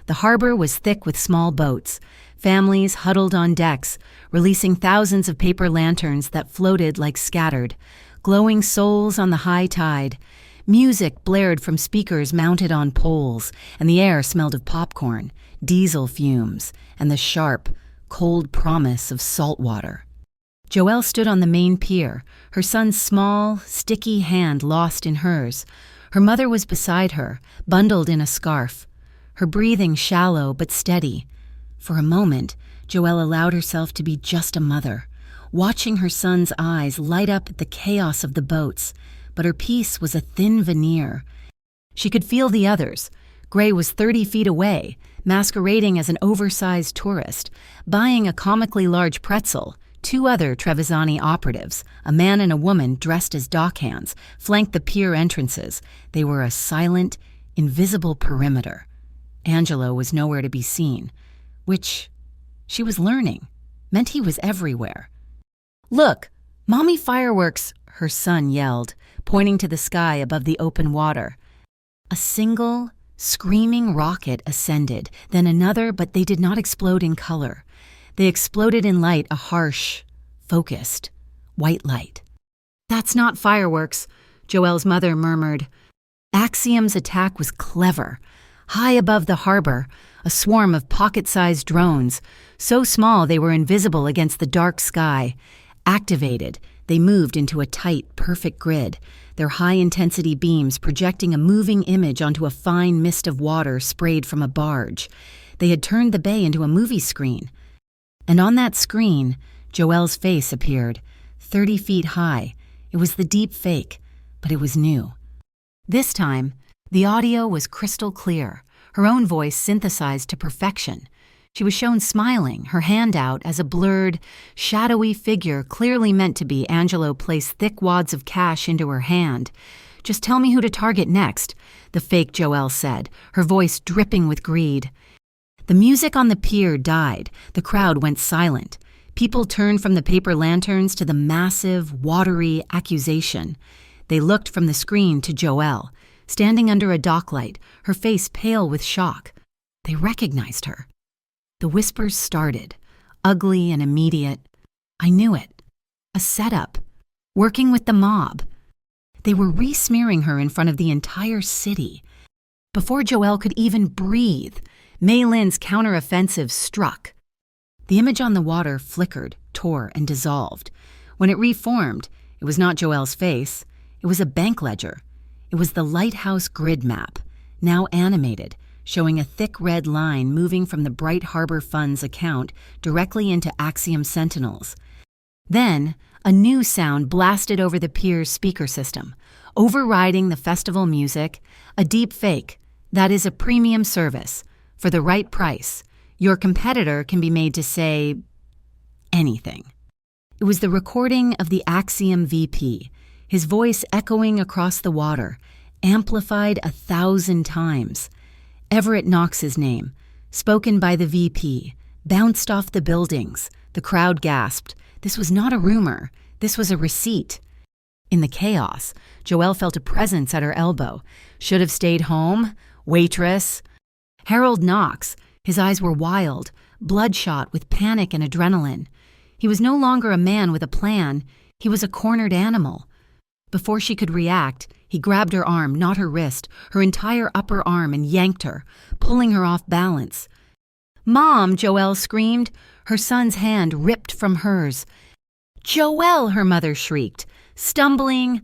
The harbor was thick with small boats, families huddled on decks, releasing thousands of paper lanterns that floated like scattered, glowing souls on the high tide. Music blared from speakers mounted on poles, and the air smelled of popcorn, diesel fumes, and the sharp, cold promise of salt water. Joelle stood on the main pier, her son's small, sticky hand lost in hers. Her mother was beside her, bundled in a scarf, her breathing shallow but steady. For a moment, Joelle allowed herself to be just a mother, watching her son's eyes light up at the chaos of the boats, but her peace was a thin veneer. She could feel the others. Gray was 30 feet away, masquerading as an oversized tourist, buying a comically large pretzel. 2 other Trevisani operatives, a man and a woman dressed as dockhands, flanked the pier entrances. They were a silent, invisible perimeter. Angelo was nowhere to be seen, which, she was learning, meant he was everywhere. "Look, Mommy fireworks," her son yelled, pointing to the sky above the open water. A single, screaming rocket ascended, then another, but they did not explode in color. They exploded in light, a harsh, focused, white light. "That's not fireworks," Joelle's mother murmured. Axiom's attack was clever. High above the harbor, a swarm of pocket-sized drones, so small they were invisible against the dark sky. Activated, they moved into a tight, perfect grid, their high-intensity beams projecting a moving image onto a fine mist of water sprayed from a barge. They had turned the bay into a movie screen. And on that screen, Joelle's face appeared, 30 feet high. It was the deep fake, but it was new. This time, the audio was crystal clear, her own voice synthesized to perfection. She was shown smiling, her hand out as a blurred, shadowy figure clearly meant to be. Angelo placed thick wads of cash into her hand. "Just tell me who to target next," the fake Joelle said, her voice dripping with greed. The music on the pier died. The crowd went silent. People turned from the paper lanterns to the massive, watery accusation. They looked from the screen to Joelle, standing under a docklight, her face pale with shock. They recognized her. The whispers started, ugly and immediate. I knew it. A setup. Working with the mob. They were re-smearing her in front of the entire city. Before Joelle could even breathe, Mei Lin's counteroffensive struck. The image on the water flickered, tore, and dissolved. When it reformed, it was not Joelle's face. It was a bank ledger. It was the lighthouse grid map, now animated, showing a thick red line moving from the Bright Harbor Fund's account directly into Axiom Sentinels. Then, a new sound blasted over the pier's speaker system, overriding the festival music, a deep fake. That is a premium service. For the right price, your competitor can be made to say anything. It was the recording of the Axiom VP, his voice echoing across the water, amplified 1,000 times. Everett Knox's name, spoken by the VP, bounced off the buildings. The crowd gasped. This was not a rumor. This was a receipt. In the chaos, Joelle felt a presence at her elbow. Should have stayed home. Waitress. Harold Knox. His eyes were wild, bloodshot with panic and adrenaline. He was no longer a man with a plan. He was a cornered animal. Before she could react, he grabbed her arm, not her wrist, her entire upper arm, and yanked her, pulling her off balance. "Mom!" Joelle screamed, her son's hand ripped from hers. "Joelle!" her mother shrieked, stumbling.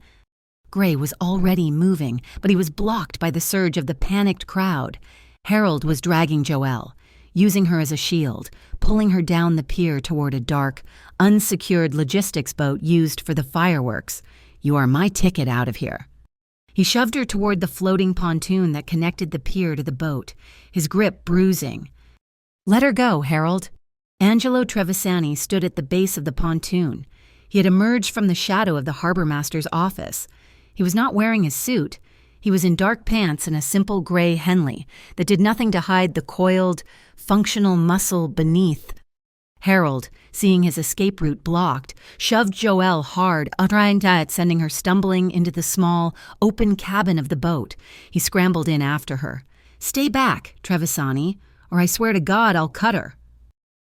Gray was already moving, but he was blocked by the surge of the panicked crowd. Harold was dragging Joelle, using her as a shield, pulling her down the pier toward a dark, unsecured logistics boat used for the fireworks. "You are my ticket out of here." He shoved her toward the floating pontoon that connected the pier to the boat, his grip bruising. "Let her go, Harold." Angelo Trevisani stood at the base of the pontoon. He had emerged from the shadow of the harbormaster's office. He was not wearing his suit. He was in dark pants and a simple gray Henley that did nothing to hide the coiled, functional muscle beneath. Harold, seeing his escape route blocked, shoved Joelle hard, sending her stumbling into the small, open cabin of the boat. He scrambled in after her. "Stay back, Trevisani, or I swear to God I'll cut her."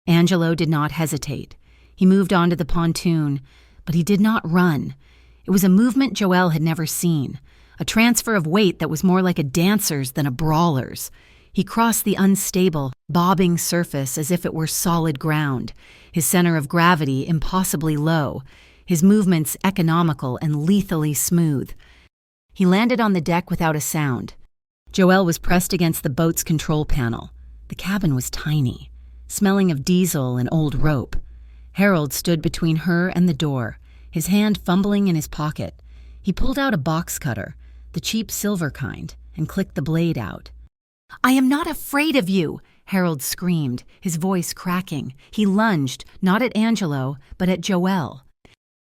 Angelo did not hesitate. He moved onto the pontoon, but he did not run. It was a movement Joelle had never seen, a transfer of weight that was more like a dancer's than a brawler's. He crossed the unstable, bobbing surface as if it were solid ground, his center of gravity impossibly low, his movements economical and lethally smooth. He landed on the deck without a sound. Joelle was pressed against the boat's control panel. The cabin was tiny, smelling of diesel and old rope. Harold stood between her and the door, his hand fumbling in his pocket. He pulled out a box cutter, the cheap silver kind, and clicked the blade out. "I am not afraid of you!" Harold screamed, his voice cracking. He lunged, not at Angelo, but at Joelle.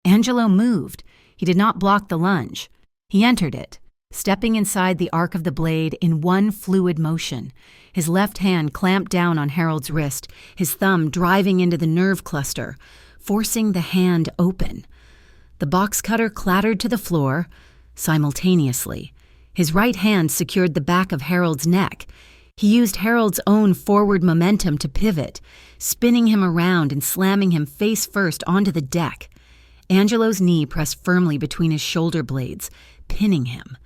Angelo moved. He did not block the lunge. He entered it, stepping inside the arc of the blade in one fluid motion. His left hand clamped down on Harold's wrist, his thumb driving into the nerve cluster, forcing the hand open. The box cutter clattered to the floor simultaneously. His right hand secured the back of Harold's neck. He used Harold's own forward momentum to pivot, spinning him around and slamming him face first onto the deck. Angelo's knee pressed firmly between his shoulder blades, pinning him.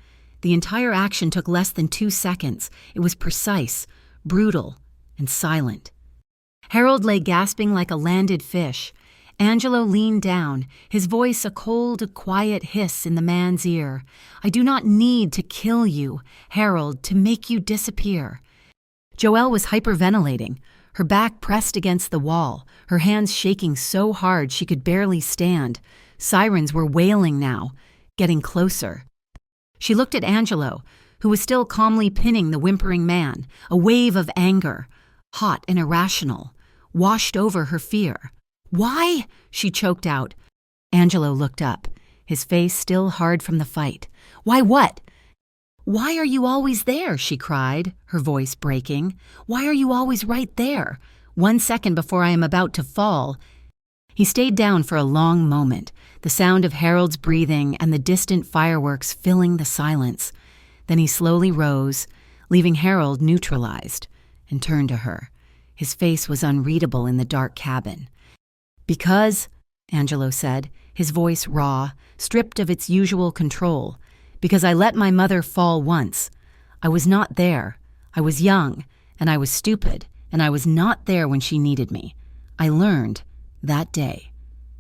The entire action took less than 2 seconds. It was precise, brutal, and silent. Harold lay gasping like a landed fish. Angelo leaned down, his voice a cold, quiet hiss in the man's ear. "I do not need to kill you, Harold, to make you disappear." Joelle was hyperventilating, her back pressed against the wall, her hands shaking so hard she could barely stand. Sirens were wailing now, getting closer. She looked at Angelo, who was still calmly pinning the whimpering man. A wave of anger, hot and irrational, washed over her fear. "Why?" she choked out. Angelo looked up, his face still hard from the fight. "Why what?" "Why are you always there?" she cried, her voice breaking. "Why are you always right there? 1 second before I am about to fall." He stayed down for a long moment, the sound of Harold's breathing and the distant fireworks filling the silence. Then he slowly rose, leaving Harold neutralized, and turned to her. His face was unreadable in the dark cabin. "Because," Angelo said, his voice raw, stripped of its usual control, "because I let my mother fall once. I was not there. I was young, and I was stupid, and I was not there when she needed me. I learned, that day,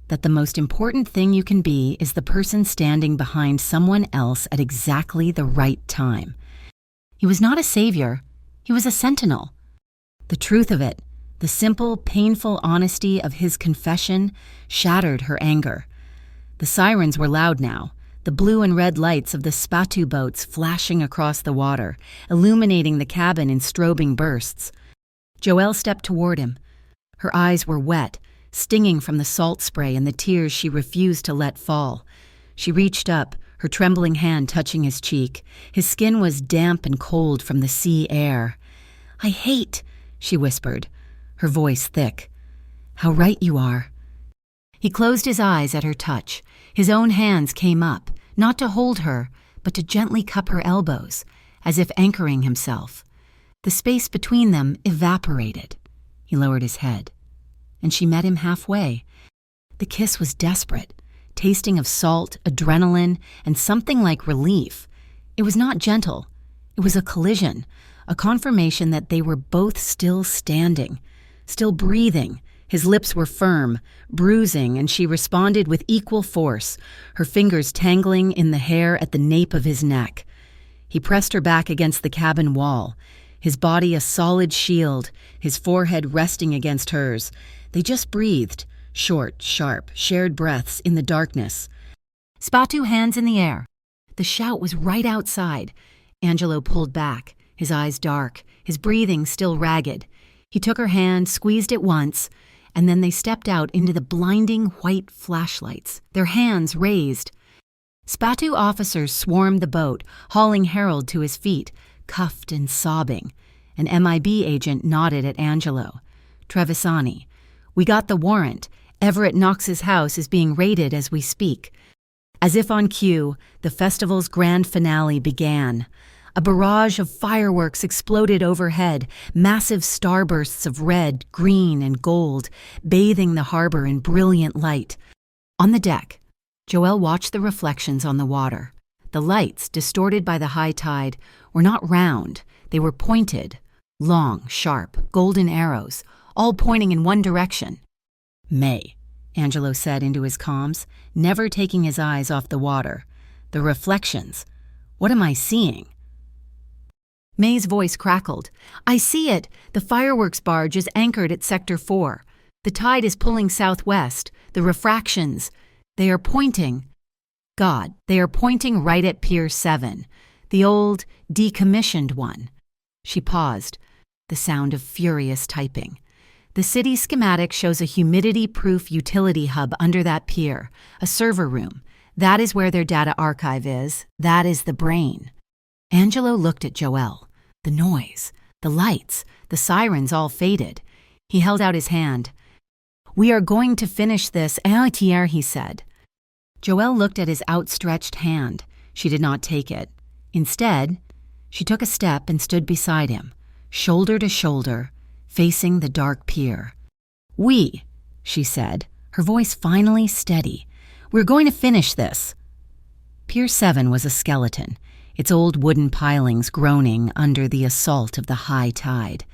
that the most important thing you can be is the person standing behind someone else at exactly the right time." He was not a savior. He was a sentinel. The truth of it, the simple, painful honesty of his confession, shattered her anger. The sirens were loud now, the blue and red lights of the Spatu boats flashing across the water, illuminating the cabin in strobing bursts. Joelle stepped toward him. Her eyes were wet, stinging from the salt spray and the tears she refused to let fall. She reached up, her trembling hand touching his cheek. His skin was damp and cold from the sea air. "I hate," she whispered, her voice thick. "How right you are." He closed his eyes at her touch. His own hands came up, not to hold her, but to gently cup her elbows, as if anchoring himself. The space between them evaporated. He lowered his head, and she met him halfway. The kiss was desperate, tasting of salt, adrenaline, and something like relief. It was not gentle. It was a collision, a confirmation that they were both still standing, still breathing. His lips were firm, bruising, and she responded with equal force, her fingers tangling in the hair at the nape of his neck. He pressed her back against the cabin wall, his body a solid shield, his forehead resting against hers. They just breathed, short, sharp, shared breaths in the darkness. Spatu hands in the air. The shout was right outside. Angelo pulled back, his eyes dark, his breathing still ragged. He took her hand, squeezed it once, and then they stepped out into the blinding white flashlights, their hands raised. Spatu officers swarmed the boat, hauling Harold to his feet, cuffed and sobbing. An MIB agent nodded at Angelo. "Trevisani, we got the warrant. Everett Knox's house is being raided as we speak." As if on cue, the festival's grand finale began. A barrage of fireworks exploded overhead, massive starbursts of red, green, and gold, bathing the harbor in brilliant light. On the deck, Joelle watched the reflections on the water. The lights, distorted by the high tide, were not round. They were pointed, long, sharp, golden arrows, all pointing in one direction. "May," Angelo said into his comms, never taking his eyes off the water. "The reflections. What am I seeing?" May's voice crackled. "I see it. The fireworks barge is anchored at Sector 4. The tide is pulling southwest. The refractions. They are pointing. God, they are pointing right at Pier 7, the old, decommissioned one." She paused, the sound of furious typing. "The city schematic shows a humidity-proof utility hub under that pier, a server room. That is where their data archive is. That is the brain." Angelo looked at Joelle. The noise, the lights, the sirens all faded. He held out his hand. "We are going to finish this, entière," he said. Joelle looked at his outstretched hand. She did not take it. Instead, she took a step and stood beside him, shoulder to shoulder, facing the dark pier. "We," she said, her voice finally steady. "We're going to finish this." Pier 7 was a skeleton, its old wooden pilings groaning under the assault of the high tide.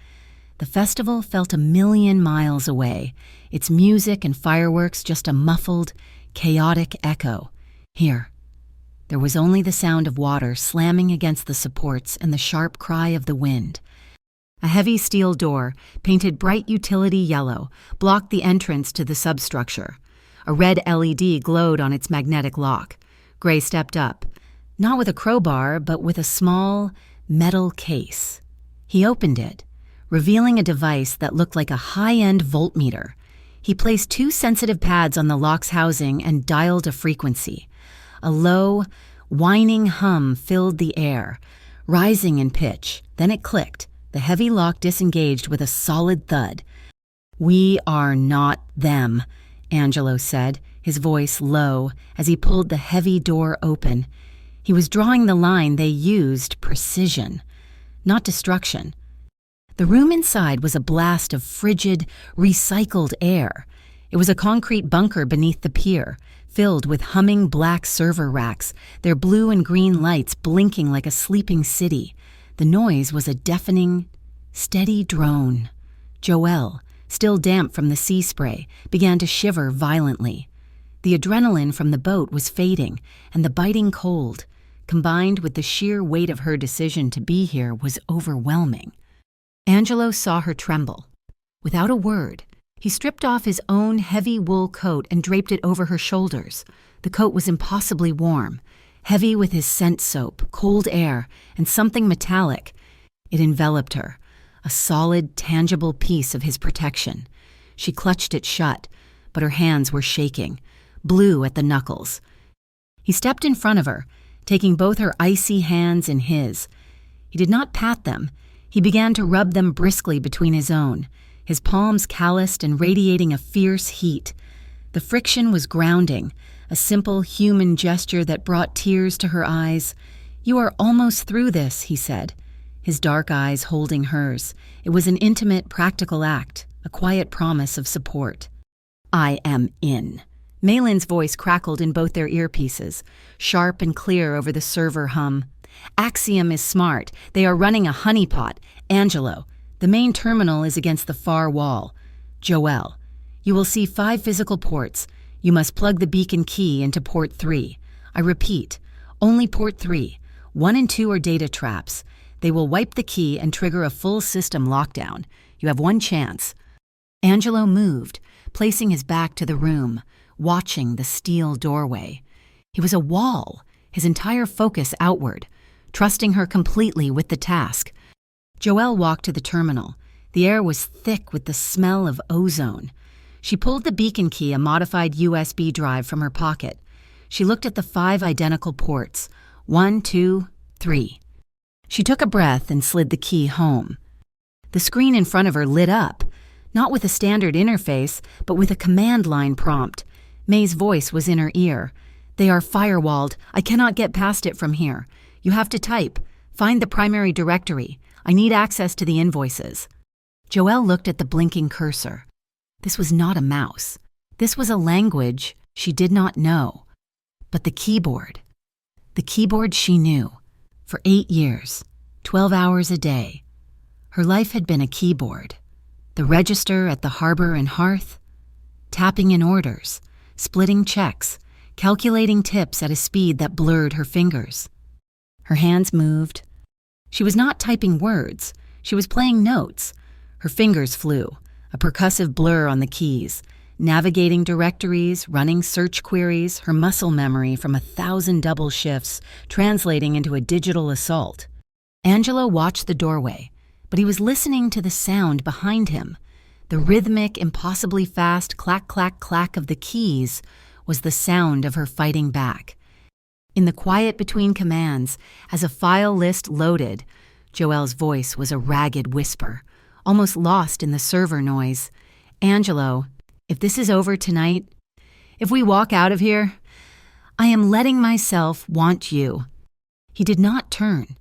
The festival felt 1,000,000 miles away, its music and fireworks just a muffled, chaotic echo. Here, there was only the sound of water slamming against the supports and the sharp cry of the wind. A heavy steel door, painted bright utility yellow, blocked the entrance to the substructure. A red LED glowed on its magnetic lock. Gray stepped up, not with a crowbar, but with a small, metal case. He opened it, revealing a device that looked like a high-end voltmeter. He placed 2 sensitive pads on the lock's housing and dialed a frequency. A low, whining hum filled the air. rising in pitch. Then it clicked. The heavy lock disengaged with a solid thud. "We are not them," Angelo said, his voice low as he pulled the heavy door open. He was drawing the line they used: precision, not destruction. The room inside was a blast of frigid, recycled air. It was a concrete bunker beneath the pier, filled with humming black server racks, their blue and green lights blinking like a sleeping city. The noise was a deafening, steady drone. Joelle, still damp from the sea spray, began to shiver violently. The adrenaline from the boat was fading, and the biting cold, combined with the sheer weight of her decision to be here, was overwhelming. Angelo saw her tremble. Without a word, he stripped off his own heavy wool coat and draped it over her shoulders. The coat was impossibly warm, heavy with his scent soap, cold air, and something metallic. It enveloped her, a solid, tangible piece of his protection. She clutched it shut, but her hands were shaking, blue at the knuckles. He stepped in front of her, taking both her icy hands in his. He did not pat them. He began to rub them briskly between his own, his palms calloused and radiating a fierce heat. The friction was grounding, a simple human gesture that brought tears to her eyes. "You are almost through this," he said, his dark eyes holding hers. It was an intimate, practical act, a quiet promise of support. "I am in." Malin's voice crackled in both their earpieces, sharp and clear over the server hum. "Axiom is smart. They are running a honeypot. Angelo, the main terminal is against the far wall. Joelle, you will see 5 physical ports. You must plug the beacon key into port 3. I repeat, only port 3. 1 and 2 are data traps. They will wipe the key and trigger a full system lockdown. You have 1 chance." Angelo moved, placing his back to the room, watching the steel doorway. He was a wall, his entire focus outward, trusting her completely with the task. Joelle walked to the terminal. The air was thick with the smell of ozone. She pulled the beacon key, a modified USB drive, from her pocket. She looked at the 5 identical ports. 1, 2, 3. She took a breath and slid the key home. The screen in front of her lit up, not with a standard interface, but with a command line prompt. May's voice was in her ear. "They are firewalled. I cannot get past it from here. You have to type. Find the primary directory. I need access to the invoices." Joelle looked at the blinking cursor. This was not a mouse. This was a language she did not know. But the keyboard she knew. For 8 years, 12 hours a day, her life had been a keyboard. The register at the harbor and hearth, tapping in orders, splitting checks, calculating tips at a speed that blurred her fingers. Her hands moved. She was not typing words. She was playing notes. Her fingers flew, a percussive blur on the keys, navigating directories, running search queries, her muscle memory from 1,000 double shifts translating into a digital assault. Angelo watched the doorway, but he was listening to the sound behind him. The rhythmic, impossibly fast clack, clack, clack of the keys was the sound of her fighting back. In the quiet between commands, as a file list loaded, Joelle's voice was a ragged whisper, almost lost in the server noise. "Angelo, if this is over tonight, if we walk out of here, I am letting myself want you." He did not turn.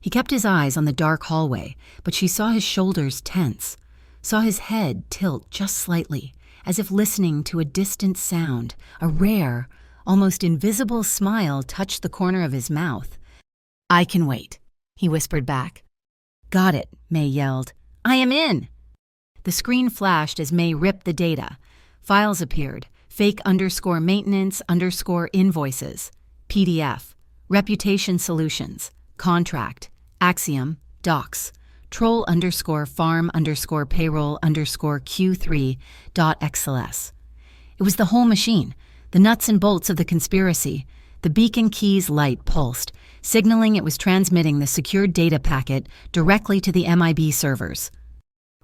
He kept his eyes on the dark hallway, but she saw his shoulders tense, saw his head tilt just slightly, as if listening to a distant sound. A rare, almost invisible smile touched the corner of his mouth. "I can wait," he whispered back. "Got it," May yelled. "I am in." The screen flashed as May ripped the data. Files appeared, fake_maintenance_invoices, PDF, reputation solutions, contract, Axiom, docs, troll_farm_payroll_Q3.xls. It was the whole machine, the nuts and bolts of the conspiracy. The beacon key's light pulsed, signaling it was transmitting the secured data packet directly to the MIB servers.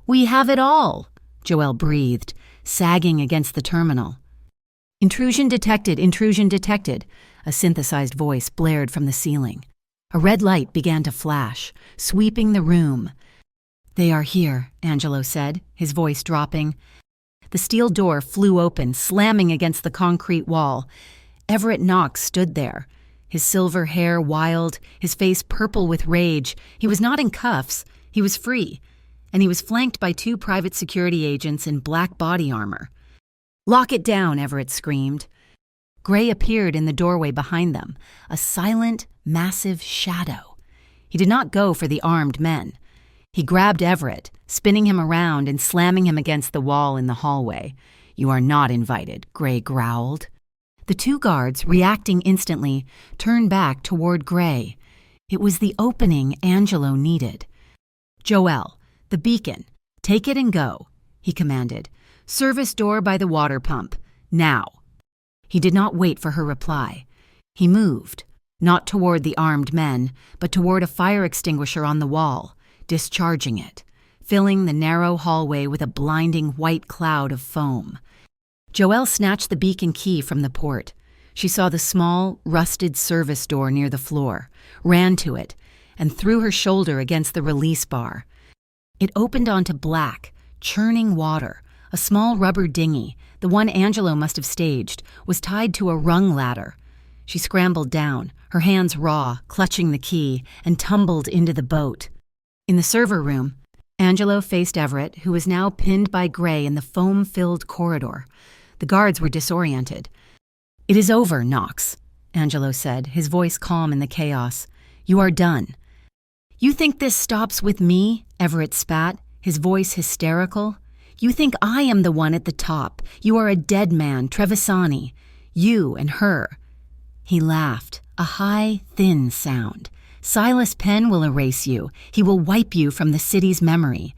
"We have it all," Joelle breathed, sagging against the terminal. "Intrusion detected, intrusion detected," a synthesized voice blared from the ceiling. A red light began to flash, sweeping the room. "They are here," Angelo said, his voice dropping. The steel door flew open, slamming against the concrete wall. Everett Knox stood there, his silver hair wild, his face purple with rage. He was not in cuffs, he was free, and he was flanked by 2 private security agents in black body armor. "Lock it down," Everett screamed. Gray appeared in the doorway behind them, a silent, massive shadow. He did not go for the armed men. He grabbed Everett, spinning him around and slamming him against the wall in the hallway. "You are not invited," Gray growled. The 2 guards, reacting instantly, turned back toward Gray. It was the opening Angelo needed. "Joel, the beacon. Take it and go," he commanded. "Service door by the water pump. Now." He did not wait for her reply. He moved, not toward the armed men, but toward a fire extinguisher on the wall, discharging it, filling the narrow hallway with a blinding white cloud of foam. Joelle snatched the beacon key from the port. She saw the small, rusted service door near the floor, ran to it, and threw her shoulder against the release bar. It opened onto black, churning water. A small rubber dinghy, the one Angelo must have staged, was tied to a rung ladder. She scrambled down, her hands raw, clutching the key, and tumbled into the boat. In the server room, Angelo faced Everett, who was now pinned by Gray in the foam-filled corridor. The guards were disoriented. "It is over, Knox," Angelo said, his voice calm in the chaos. "You are done." "You think this stops with me?" Everett spat, his voice hysterical. "You think I am the one at the top. You are a dead man, Trevisani. You and her." He laughed, a high, thin sound. "Silas Penn will erase you. He will wipe you from the city's memory."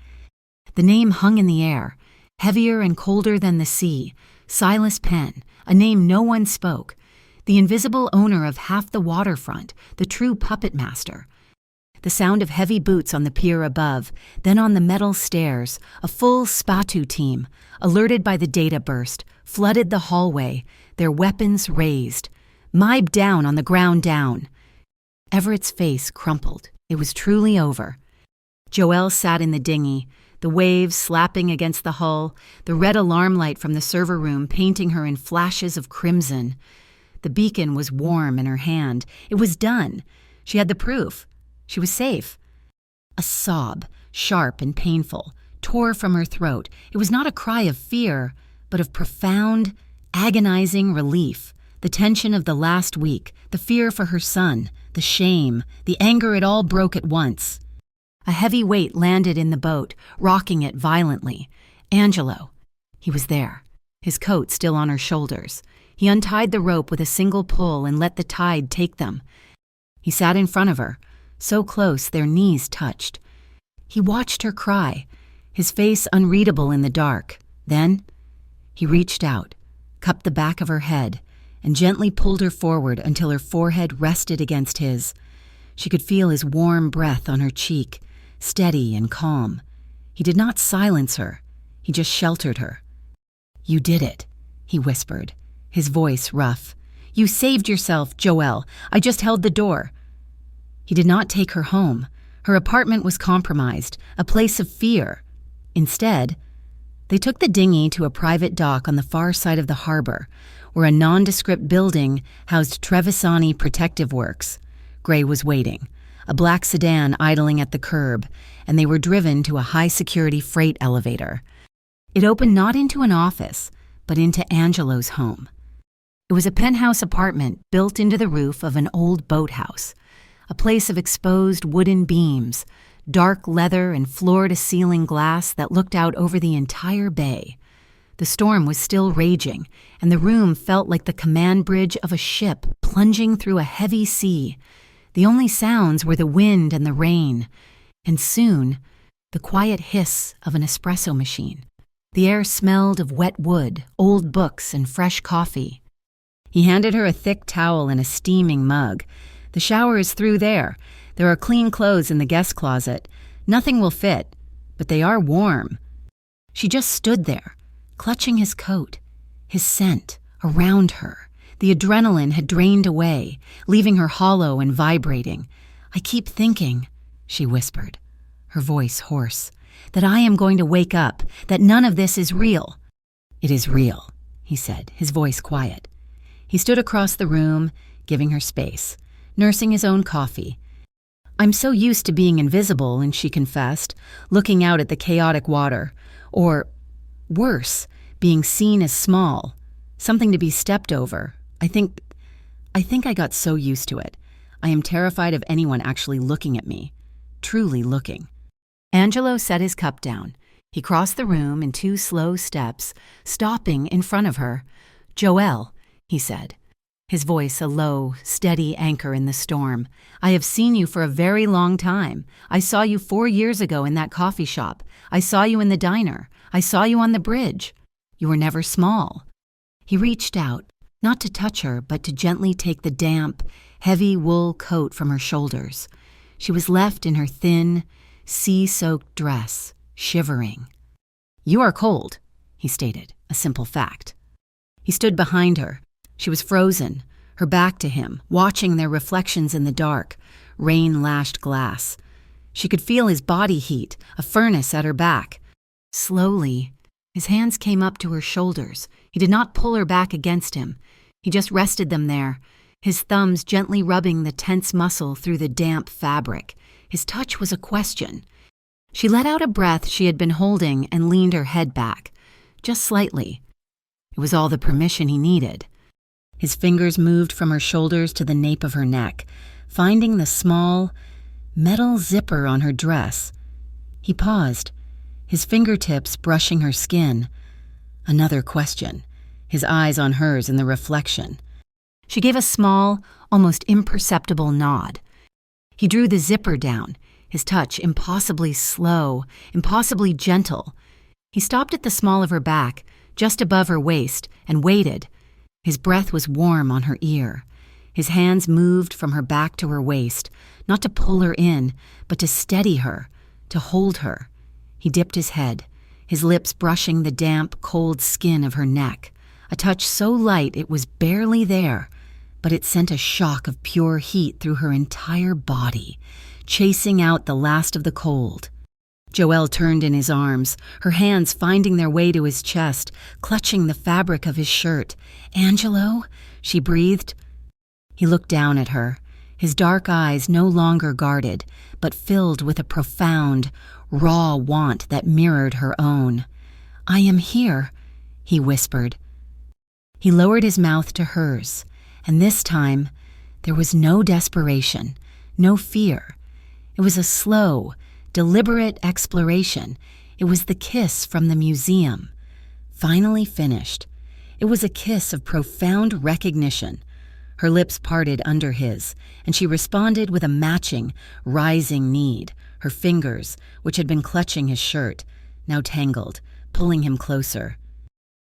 The name hung in the air, heavier and colder than the sea. Silas Penn, a name no one spoke. The invisible owner of half the waterfront, the true puppet master. The sound of heavy boots on the pier above, then on the metal stairs, a full Spatu team, alerted by the data burst, flooded the hallway, their weapons raised. "Mibe down on the ground down." Everett's face crumpled. It was truly over. Joelle sat in the dinghy, the waves slapping against the hull, the red alarm light from the server room painting her in flashes of crimson. The beacon was warm in her hand. It was done. She had the proof. She was safe. A sob, sharp and painful, tore from her throat. It was not a cry of fear, but of profound, agonizing relief. The tension of the last week, the fear for her son, the shame, the anger, it all broke at once. A heavy weight landed in the boat, rocking it violently. Angelo. He was there, his coat still on her shoulders. He untied the rope with a single pull and let the tide take them. He sat in front of her, so close their knees touched. He watched her cry, his face unreadable in the dark. Then he reached out, cupped the back of her head, and gently pulled her forward until her forehead rested against his. She could feel his warm breath on her cheek, steady and calm. He did not silence her. He just sheltered her. "You did it," he whispered, his voice rough. "You saved yourself, Joelle. I just held the door." He did not take her home. Her apartment was compromised, a place of fear. Instead, they took the dinghy to a private dock on the far side of the harbor, where a nondescript building housed Trevisani Protective Works. Gray was waiting, a black sedan idling at the curb, and they were driven to a high-security freight elevator. It opened not into an office, but into Angelo's home. It was a penthouse apartment built into the roof of an old boathouse, a place of exposed wooden beams, dark leather and floor-to-ceiling glass that looked out over the entire bay. The storm was still raging, and the room felt like the command bridge of a ship plunging through a heavy sea. The only sounds were the wind and the rain, and soon, the quiet hiss of an espresso machine. The air smelled of wet wood, old books, and fresh coffee. He handed her a thick towel and a steaming mug. "The shower is through there. There are clean clothes in the guest closet. Nothing will fit, but they are warm." She just stood there, clutching his coat, his scent, around her. The adrenaline had drained away, leaving her hollow and vibrating. I keep thinking, she whispered, her voice hoarse, that I am going to wake up, that none of this is real. It is real, he said, his voice quiet. He stood across the room, giving her space, nursing his own coffee. I'm so used to being invisible, and she confessed, looking out at the chaotic water, or, worse, being seen as small, something to be stepped over. I think I got so used to it. I am terrified of anyone actually looking at me, truly looking. Angelo set his cup down. He crossed the room in 2 slow steps, stopping in front of her. "Joelle," he said, his voice a low, steady anchor in the storm. "I have seen you for a very long time. I saw you 4 years ago in that coffee shop. I saw you in the diner. I saw you on the bridge. You were never small." He reached out, not to touch her, but to gently take the damp, heavy wool coat from her shoulders. She was left in her thin, sea-soaked dress, shivering. "You are cold," he stated, a simple fact. He stood behind her. She was frozen, her back to him, watching their reflections in the dark, rain-lashed glass. She could feel his body heat, a furnace at her back. Slowly, his hands came up to her shoulders. He did not pull her back against him. He just rested them there, his thumbs gently rubbing the tense muscle through the damp fabric. His touch was a question. She let out a breath she had been holding and leaned her head back, just slightly. It was all the permission he needed. His fingers moved from her shoulders to the nape of her neck, finding the small, metal zipper on her dress. He paused, his fingertips brushing her skin. Another question, his eyes on hers in the reflection. She gave a small, almost imperceptible nod. He drew the zipper down, his touch impossibly slow, impossibly gentle. He stopped at the small of her back, just above her waist, and waited. His breath was warm on her ear. His hands moved from her back to her waist, not to pull her in, but to steady her, to hold her. He dipped his head, his lips brushing the damp, cold skin of her neck, a touch so light it was barely there, but it sent a shock of pure heat through her entire body, chasing out the last of the cold. Joelle turned in his arms, her hands finding their way to his chest, clutching the fabric of his shirt. "Angelo?" she breathed. He looked down at her, his dark eyes no longer guarded, but filled with a profound, raw want that mirrored her own. "I am here," he whispered. He lowered his mouth to hers, and this time there was no desperation, no fear. It was a slow, deliberate exploration. It was the kiss from the museum, finally finished. It was a kiss of profound recognition. Her lips parted under his, and she responded with a matching, rising need, her fingers, which had been clutching his shirt, now tangled, pulling him closer.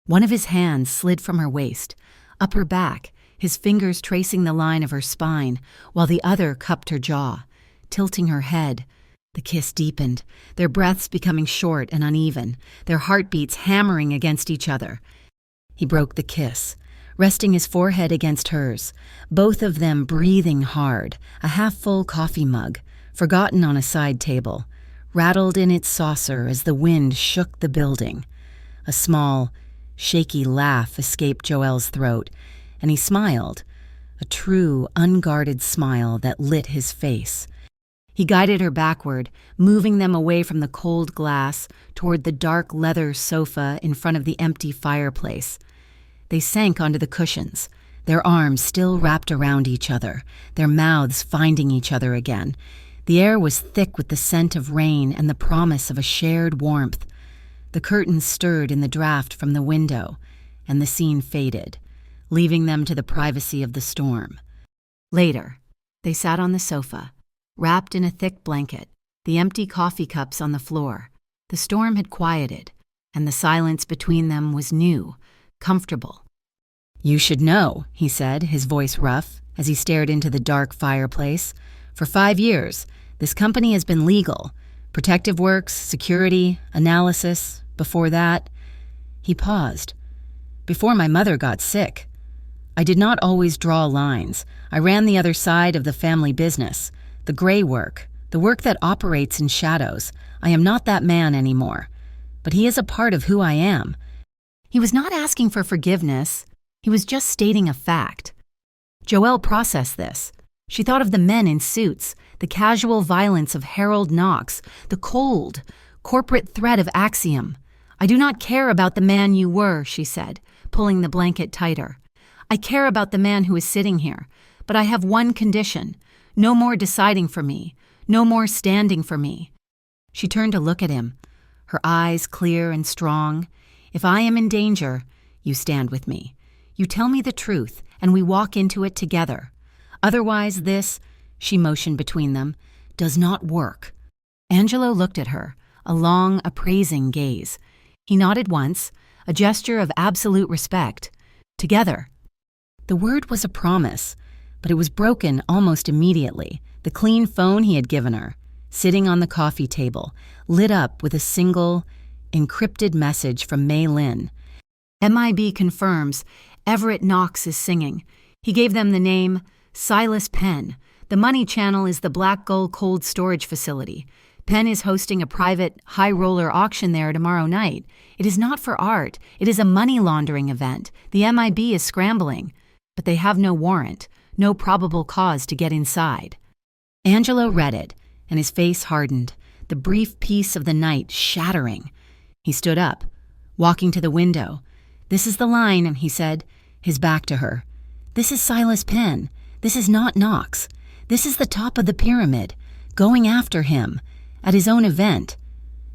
One of his hands slid from her waist, up her back, his fingers tracing the line of her spine, while the other cupped her jaw, tilting her head. The kiss deepened, their breaths becoming short and uneven, their heartbeats hammering against each other. He broke the kiss, resting his forehead against hers, both of them breathing hard, a half-full coffee mug, forgotten on a side table, rattled in its saucer as the wind shook the building. A small, shaky laugh escaped Joelle's throat, and he smiled, a true, unguarded smile that lit his face. He guided her backward, moving them away from the cold glass toward the dark leather sofa in front of the empty fireplace. They sank onto the cushions, their arms still wrapped around each other, their mouths finding each other again. The air was thick with the scent of rain and the promise of a shared warmth. The curtains stirred in the draft from the window, and the scene faded, leaving them to the privacy of the storm. Later, they sat on the sofa, wrapped in a thick blanket, the empty coffee cups on the floor. The storm had quieted, and the silence between them was new, comfortable. "You should know," he said, his voice rough, as he stared into the dark fireplace. "For 5 years, this company has been legal. Protective works, security, analysis. Before that..." He paused. "Before my mother got sick. I did not always draw lines. I ran the other side of the family business. The gray work, the work that operates in shadows. I am not that man anymore. But he is a part of who I am. He was not asking for forgiveness. He was just stating a fact. Joelle processed this. She thought of the men in suits, the casual violence of Harold Knox, the cold, corporate threat of Axiom. I do not care about the man you were, she said, pulling the blanket tighter. I care about the man who is sitting here, but I have one condition. No more deciding for me. No more standing for me. She turned to look at him, her eyes clear and strong. If I am in danger, you stand with me. You tell me the truth, and we walk into it together. Otherwise this, she motioned between them, does not work. Angelo looked at her, a long, appraising gaze. He nodded once, a gesture of absolute respect. Together. The word was a promise, but it was broken almost immediately. The clean phone he had given her, sitting on the coffee table, lit up with a single, encrypted message from Mei Lin. MIB confirms Everett Knox is singing. He gave them the name Silas Penn. The money channel is the Black Gull Cold Storage Facility. Penn is hosting a private high-roller auction there tomorrow night. It is not for art. It is a money laundering event. The MIB is scrambling, but they have no warrant, no probable cause to get inside. Angelo read it, and his face hardened, the brief peace of the night shattering. He stood up, walking to the window. This is the line, he said, his back to her. This is Silas Penn. This is not Knox. This is the top of the pyramid, going after him, at his own event.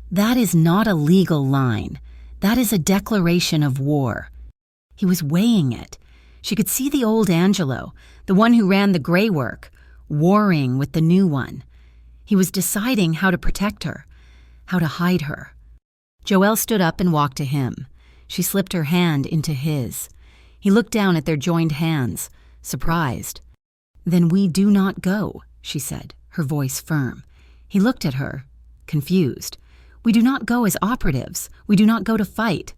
That is not a legal line. That is a declaration of war. He was weighing it. She could see the old Angelo, the one who ran the gray work, warring with the new one. He was deciding how to protect her, how to hide her. Joelle stood up and walked to him. She slipped her hand into his. He looked down at their joined hands, surprised. Then we do not go, she said, her voice firm. He looked at her, confused. We do not go as operatives. We do not go to fight.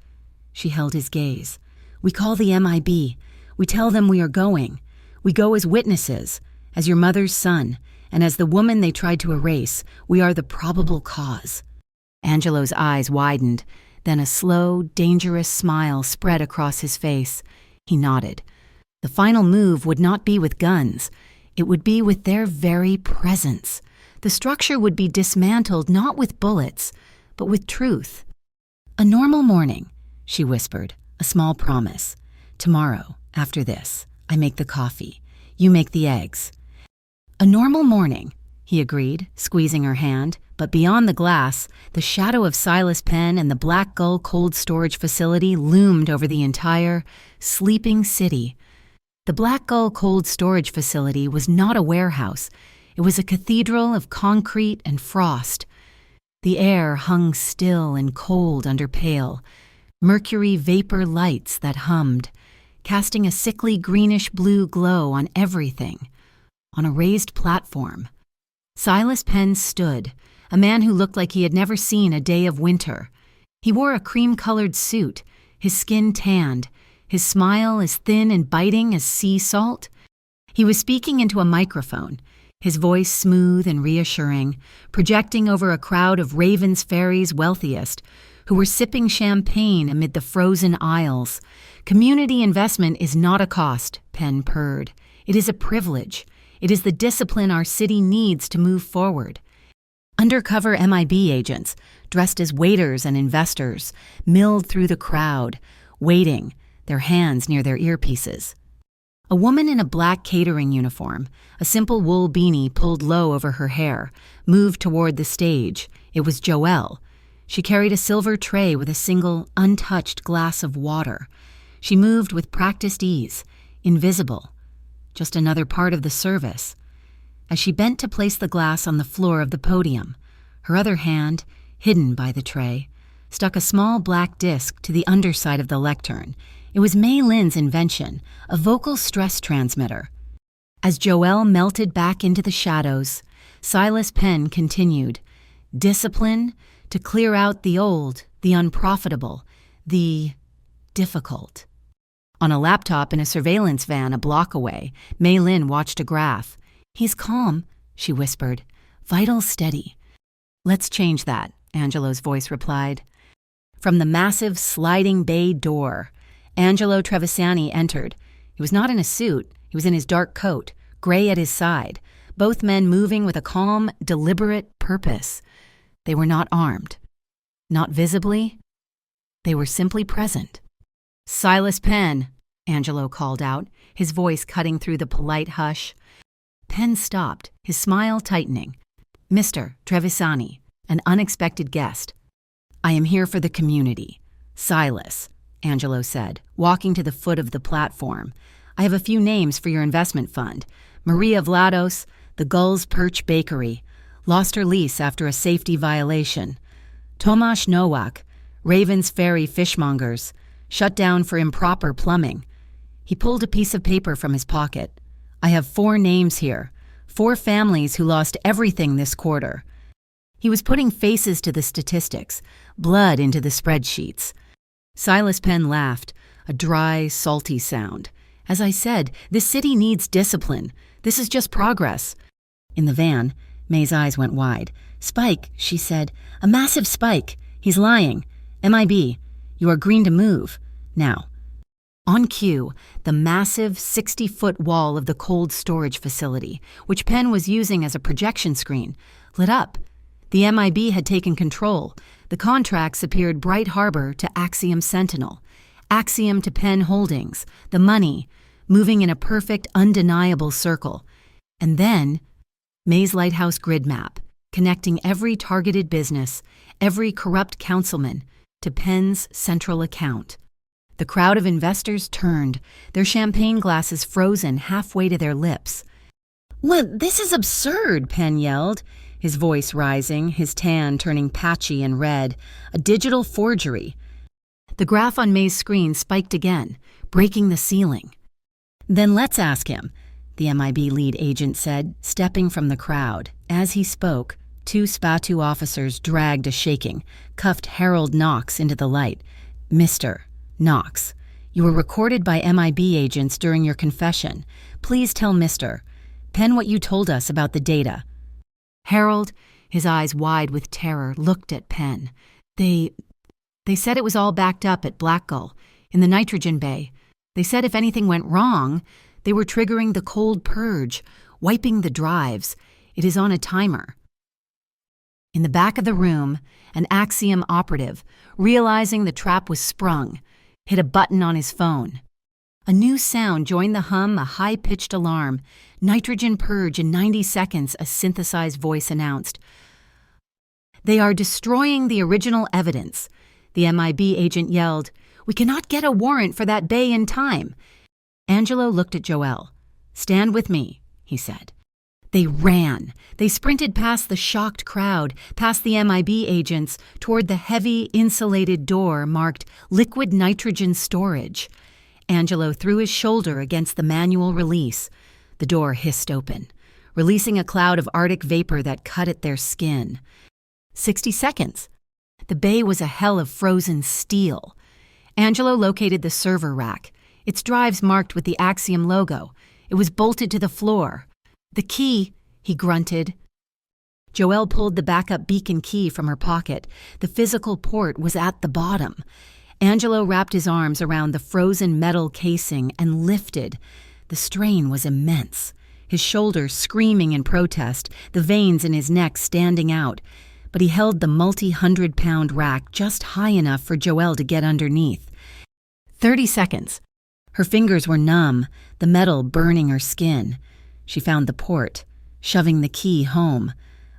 She held his gaze. We call the MIB. We tell them we are going. We go as witnesses, as your mother's son, and as the woman they tried to erase. We are the probable cause. Angelo's eyes widened. Then a slow, dangerous smile spread across his face. He nodded. The final move would not be with guns. It would be with their very presence. The structure would be dismantled not with bullets, but with truth. A normal morning, she whispered, a small promise. Tomorrow, after this, I make the coffee. You make the eggs. A normal morning, he agreed, squeezing her hand, but beyond the glass, the shadow of Silas Penn and the Black Gull Cold Storage Facility loomed over the entire, sleeping city. The Black Gull Cold Storage Facility was not a warehouse. It was a cathedral of concrete and frost. The air hung still and cold under pale, mercury vapor lights that hummed, casting a sickly greenish-blue glow on everything. On a raised platform, Silas Penn stood, a man who looked like he had never seen a day of winter. He wore a cream-colored suit, his skin tanned, his smile as thin and biting as sea salt. He was speaking into a microphone, his voice smooth and reassuring, projecting over a crowd of Raven's Ferry's wealthiest, who were sipping champagne amid the frozen aisles. Community investment is not a cost, Penn purred. It is a privilege. It is the discipline our city needs to move forward. Undercover MIB agents, dressed as waiters and investors, milled through the crowd, waiting, their hands near their earpieces. A woman in a black catering uniform, a simple wool beanie pulled low over her hair, moved toward the stage. It was Joelle. She carried a silver tray with a single, untouched glass of water. She moved with practiced ease, invisible. Just another part of the service. As she bent to place the glass on the floor of the podium, her other hand, hidden by the tray, stuck a small black disc to the underside of the lectern. It was Mei Lin's invention, a vocal stress transmitter. As Joelle melted back into the shadows, Silas Penn continued, discipline to clear out the old, the unprofitable, the difficult. On a laptop in a surveillance van a block away, Mei Lin watched a graph. He's calm, she whispered. Vital steady. Let's change that, Angelo's voice replied. From the massive sliding bay door, Angelo Trevisani entered. He was not in a suit. He was in his dark coat, gray at his side, both men moving with a calm, deliberate purpose. They were not armed. Not visibly. They were simply present. Silas Penn, Angelo called out, his voice cutting through the polite hush. Penn stopped, his smile tightening. Mr. Trevisani, an unexpected guest. I am here for the community. Silas, Angelo said, walking to the foot of the platform. I have a few names for your investment fund. Maria Vlados, the Gull's Perch Bakery, lost her lease after a safety violation. Tomasz Nowak, Raven's Ferry Fishmongers, shut down for improper plumbing. He pulled a piece of paper from his pocket. I have 4 names here, 4 families who lost everything this quarter. He was putting faces to the statistics, blood into the spreadsheets. Silas Penn laughed, a dry, salty sound. As I said, this city needs discipline. This is just progress. In the van, May's eyes went wide. Spike, she said. A massive spike. He's lying. MIB. You are green to move. Now. On cue, the massive 60-foot wall of the cold storage facility, which Penn was using as a projection screen, lit up. The MIB had taken control. The contracts appeared Bright Harbor to Axiom Sentinel, Axiom to Penn Holdings, the money, moving in a perfect, undeniable circle. And then, May's Lighthouse grid map, connecting every targeted business, every corrupt councilman, to Penn's central account. The crowd of investors turned, their champagne glasses frozen halfway to their lips. "What? This is absurd," Penn yelled, his voice rising, his tan turning patchy and red. A digital forgery. The graph on May's screen spiked again, breaking the ceiling. "Then let's ask him," the MIB lead agent said, stepping from the crowd. As he spoke, 2 SPA2 officers dragged a shaking, cuffed Harold Knox into the light. "Mr. Knox, you were recorded by MIB agents during your confession. Please tell Mr. Penn what you told us about the data." Harold, his eyes wide with terror, looked at Penn. They said it was all backed up at Blackgull, in the nitrogen bay. They said if anything went wrong, they were triggering the cold purge, wiping the drives. It is on a timer. In the back of the room, an Axiom operative, realizing the trap was sprung, hit a button on his phone. A new sound joined the hum, a high-pitched alarm. Nitrogen purge in 90 seconds, a synthesized voice announced. "They are destroying the original evidence," the MIB agent yelled. "We cannot get a warrant for that bay in time." Angelo looked at Joel. "Stand with me," he said. They ran. They sprinted past the shocked crowd, past the MIB agents, toward the heavy, insulated door marked liquid nitrogen storage. Angelo threw his shoulder against the manual release. The door hissed open, releasing a cloud of Arctic vapor that cut at their skin. 60 seconds. The bay was a hell of frozen steel. Angelo located the server rack, its drives marked with the Axiom logo. It was bolted to the floor. "The key," he grunted. Joelle pulled the backup beacon key from her pocket. The physical port was at the bottom. Angelo wrapped his arms around the frozen metal casing and lifted. The strain was immense, his shoulders screaming in protest, the veins in his neck standing out. But he held the multi-100-pound rack just high enough for Joelle to get underneath. 30 seconds. Her fingers were numb, the metal burning her skin. She found the port, shoving the key home.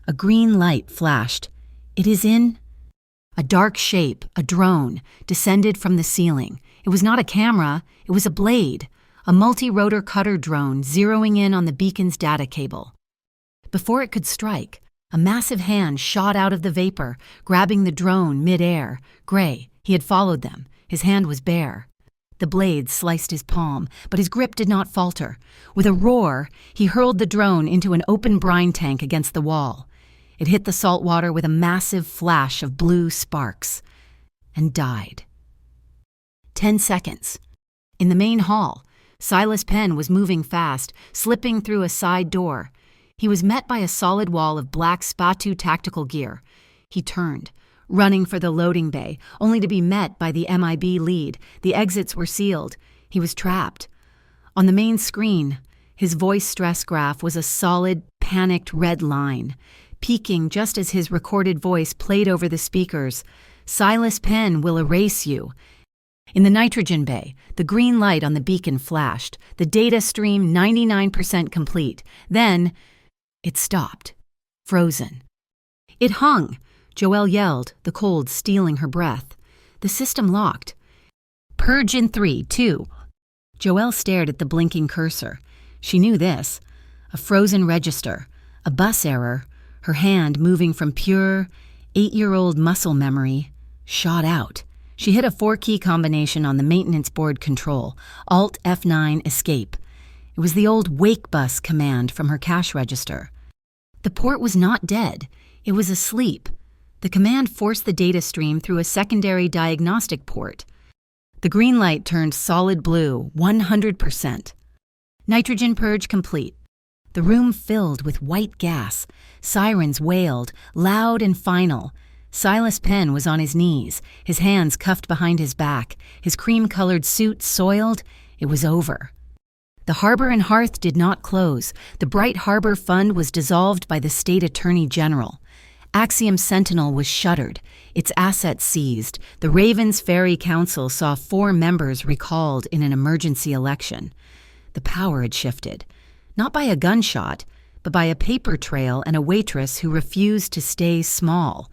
A green light flashed. "It is in..." A dark shape, a drone, descended from the ceiling. It was not a camera, it was a blade, a multi-rotor cutter drone zeroing in on the beacon's data cable. Before it could strike, a massive hand shot out of the vapor, grabbing the drone mid-air. Gray, he had followed them. His hand was bare. The blade sliced his palm, but his grip did not falter. With a roar, he hurled the drone into an open brine tank against the wall. It hit the salt water with a massive flash of blue sparks and died. 10 seconds. In the main hall, Silas Penn was moving fast, slipping through a side door. He was met by a solid wall of black Spatu tactical gear. He turned, running for the loading bay, only to be met by the MIB lead. The exits were sealed. He was trapped. On the main screen, his voice stress graph was a solid, panicked red line, peaking just as his recorded voice played over the speakers. "Silas Penn will erase you." In the nitrogen bay, the green light on the beacon flashed, the data stream 99% complete. Then, it stopped, frozen. It hung, Joelle yelled, the cold stealing her breath. The system locked. "Purge in 3, 2. Joelle stared at the blinking cursor. She knew this. A frozen register, a bus error, her hand moving from pure, 8-year-old muscle memory, shot out. She hit a 4-key combination on the maintenance board control, Alt F9 escape. It was the old wake bus command from her cash register. The port was not dead. It was asleep. The command forced the data stream through a secondary diagnostic port. The green light turned solid blue, 100%. Nitrogen purge complete. The room filled with white gas. Sirens wailed, loud and final. Silas Penn was on his knees, his hands cuffed behind his back, his cream-colored suit soiled. It was over. The Harbor and Hearth did not close. The Bright Harbor Fund was dissolved by the state attorney general. Axiom Sentinel was shuttered, its assets seized. The Ravens Ferry Council saw 4 members recalled in an emergency election. The power had shifted, not by a gunshot, but by a paper trail and a waitress who refused to stay small.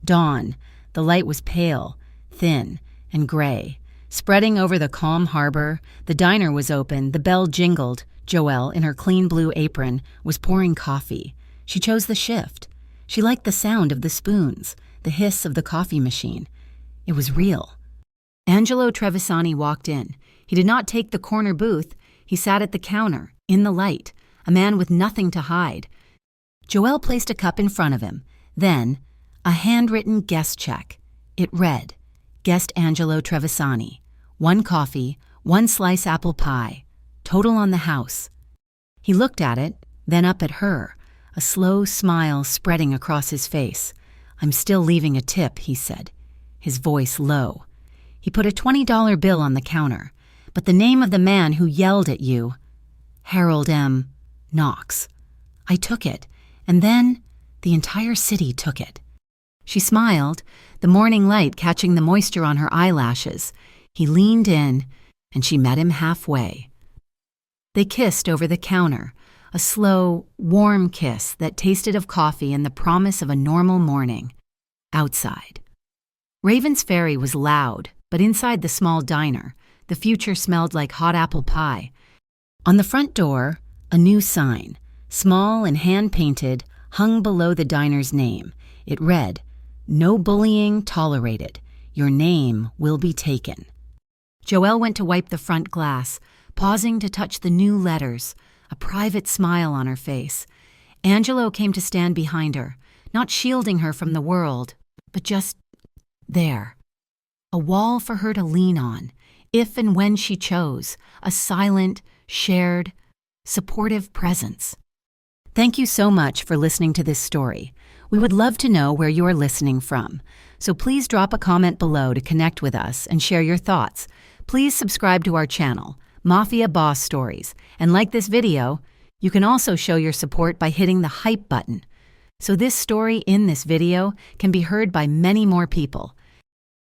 Dawn. The light was pale, thin, and gray. Spreading over the calm harbor, the diner was open, the bell jingled. Joelle, in her clean blue apron, was pouring coffee. She chose the shift. She liked the sound of the spoons, the hiss of the coffee machine. It was real. Angelo Trevisani walked in. He did not take the corner booth. He sat at the counter, in the light, a man with nothing to hide. Joelle placed a cup in front of him. Then, a handwritten guest check. It read, "Guest Angelo Trevisani. 1 coffee, 1 slice apple pie. Total on the house." He looked at it, then up at her, a slow smile spreading across his face. "I'm still leaving a tip," he said, his voice low. He put a $20 bill on the counter. "But the name of the man who yelled at you, Harold M. Knox." I took it, and then the entire city took it. She smiled, the morning light catching the moisture on her eyelashes. He leaned in, and she met him halfway. They kissed over the counter, a slow, warm kiss that tasted of coffee and the promise of a normal morning. Outside. Raven's Ferry was loud, but inside the small diner, the future smelled like hot apple pie. On the front door, a new sign, small and hand-painted, hung below the diner's name. It read, "No bullying tolerated. Your name will be taken." Joelle went to wipe the front glass, pausing to touch the new letters, a private smile on her face. Angelo came to stand behind her, not shielding her from the world, but just there. A wall for her to lean on, if and when she chose, a silent, shared, supportive presence. Thank you so much for listening to this story. We would love to know where you are listening from, so please drop a comment below to connect with us and share your thoughts. Please subscribe to our channel, Mafia Boss Stories, and like this video. You can also show your support by hitting the hype button, so this story in this video can be heard by many more people.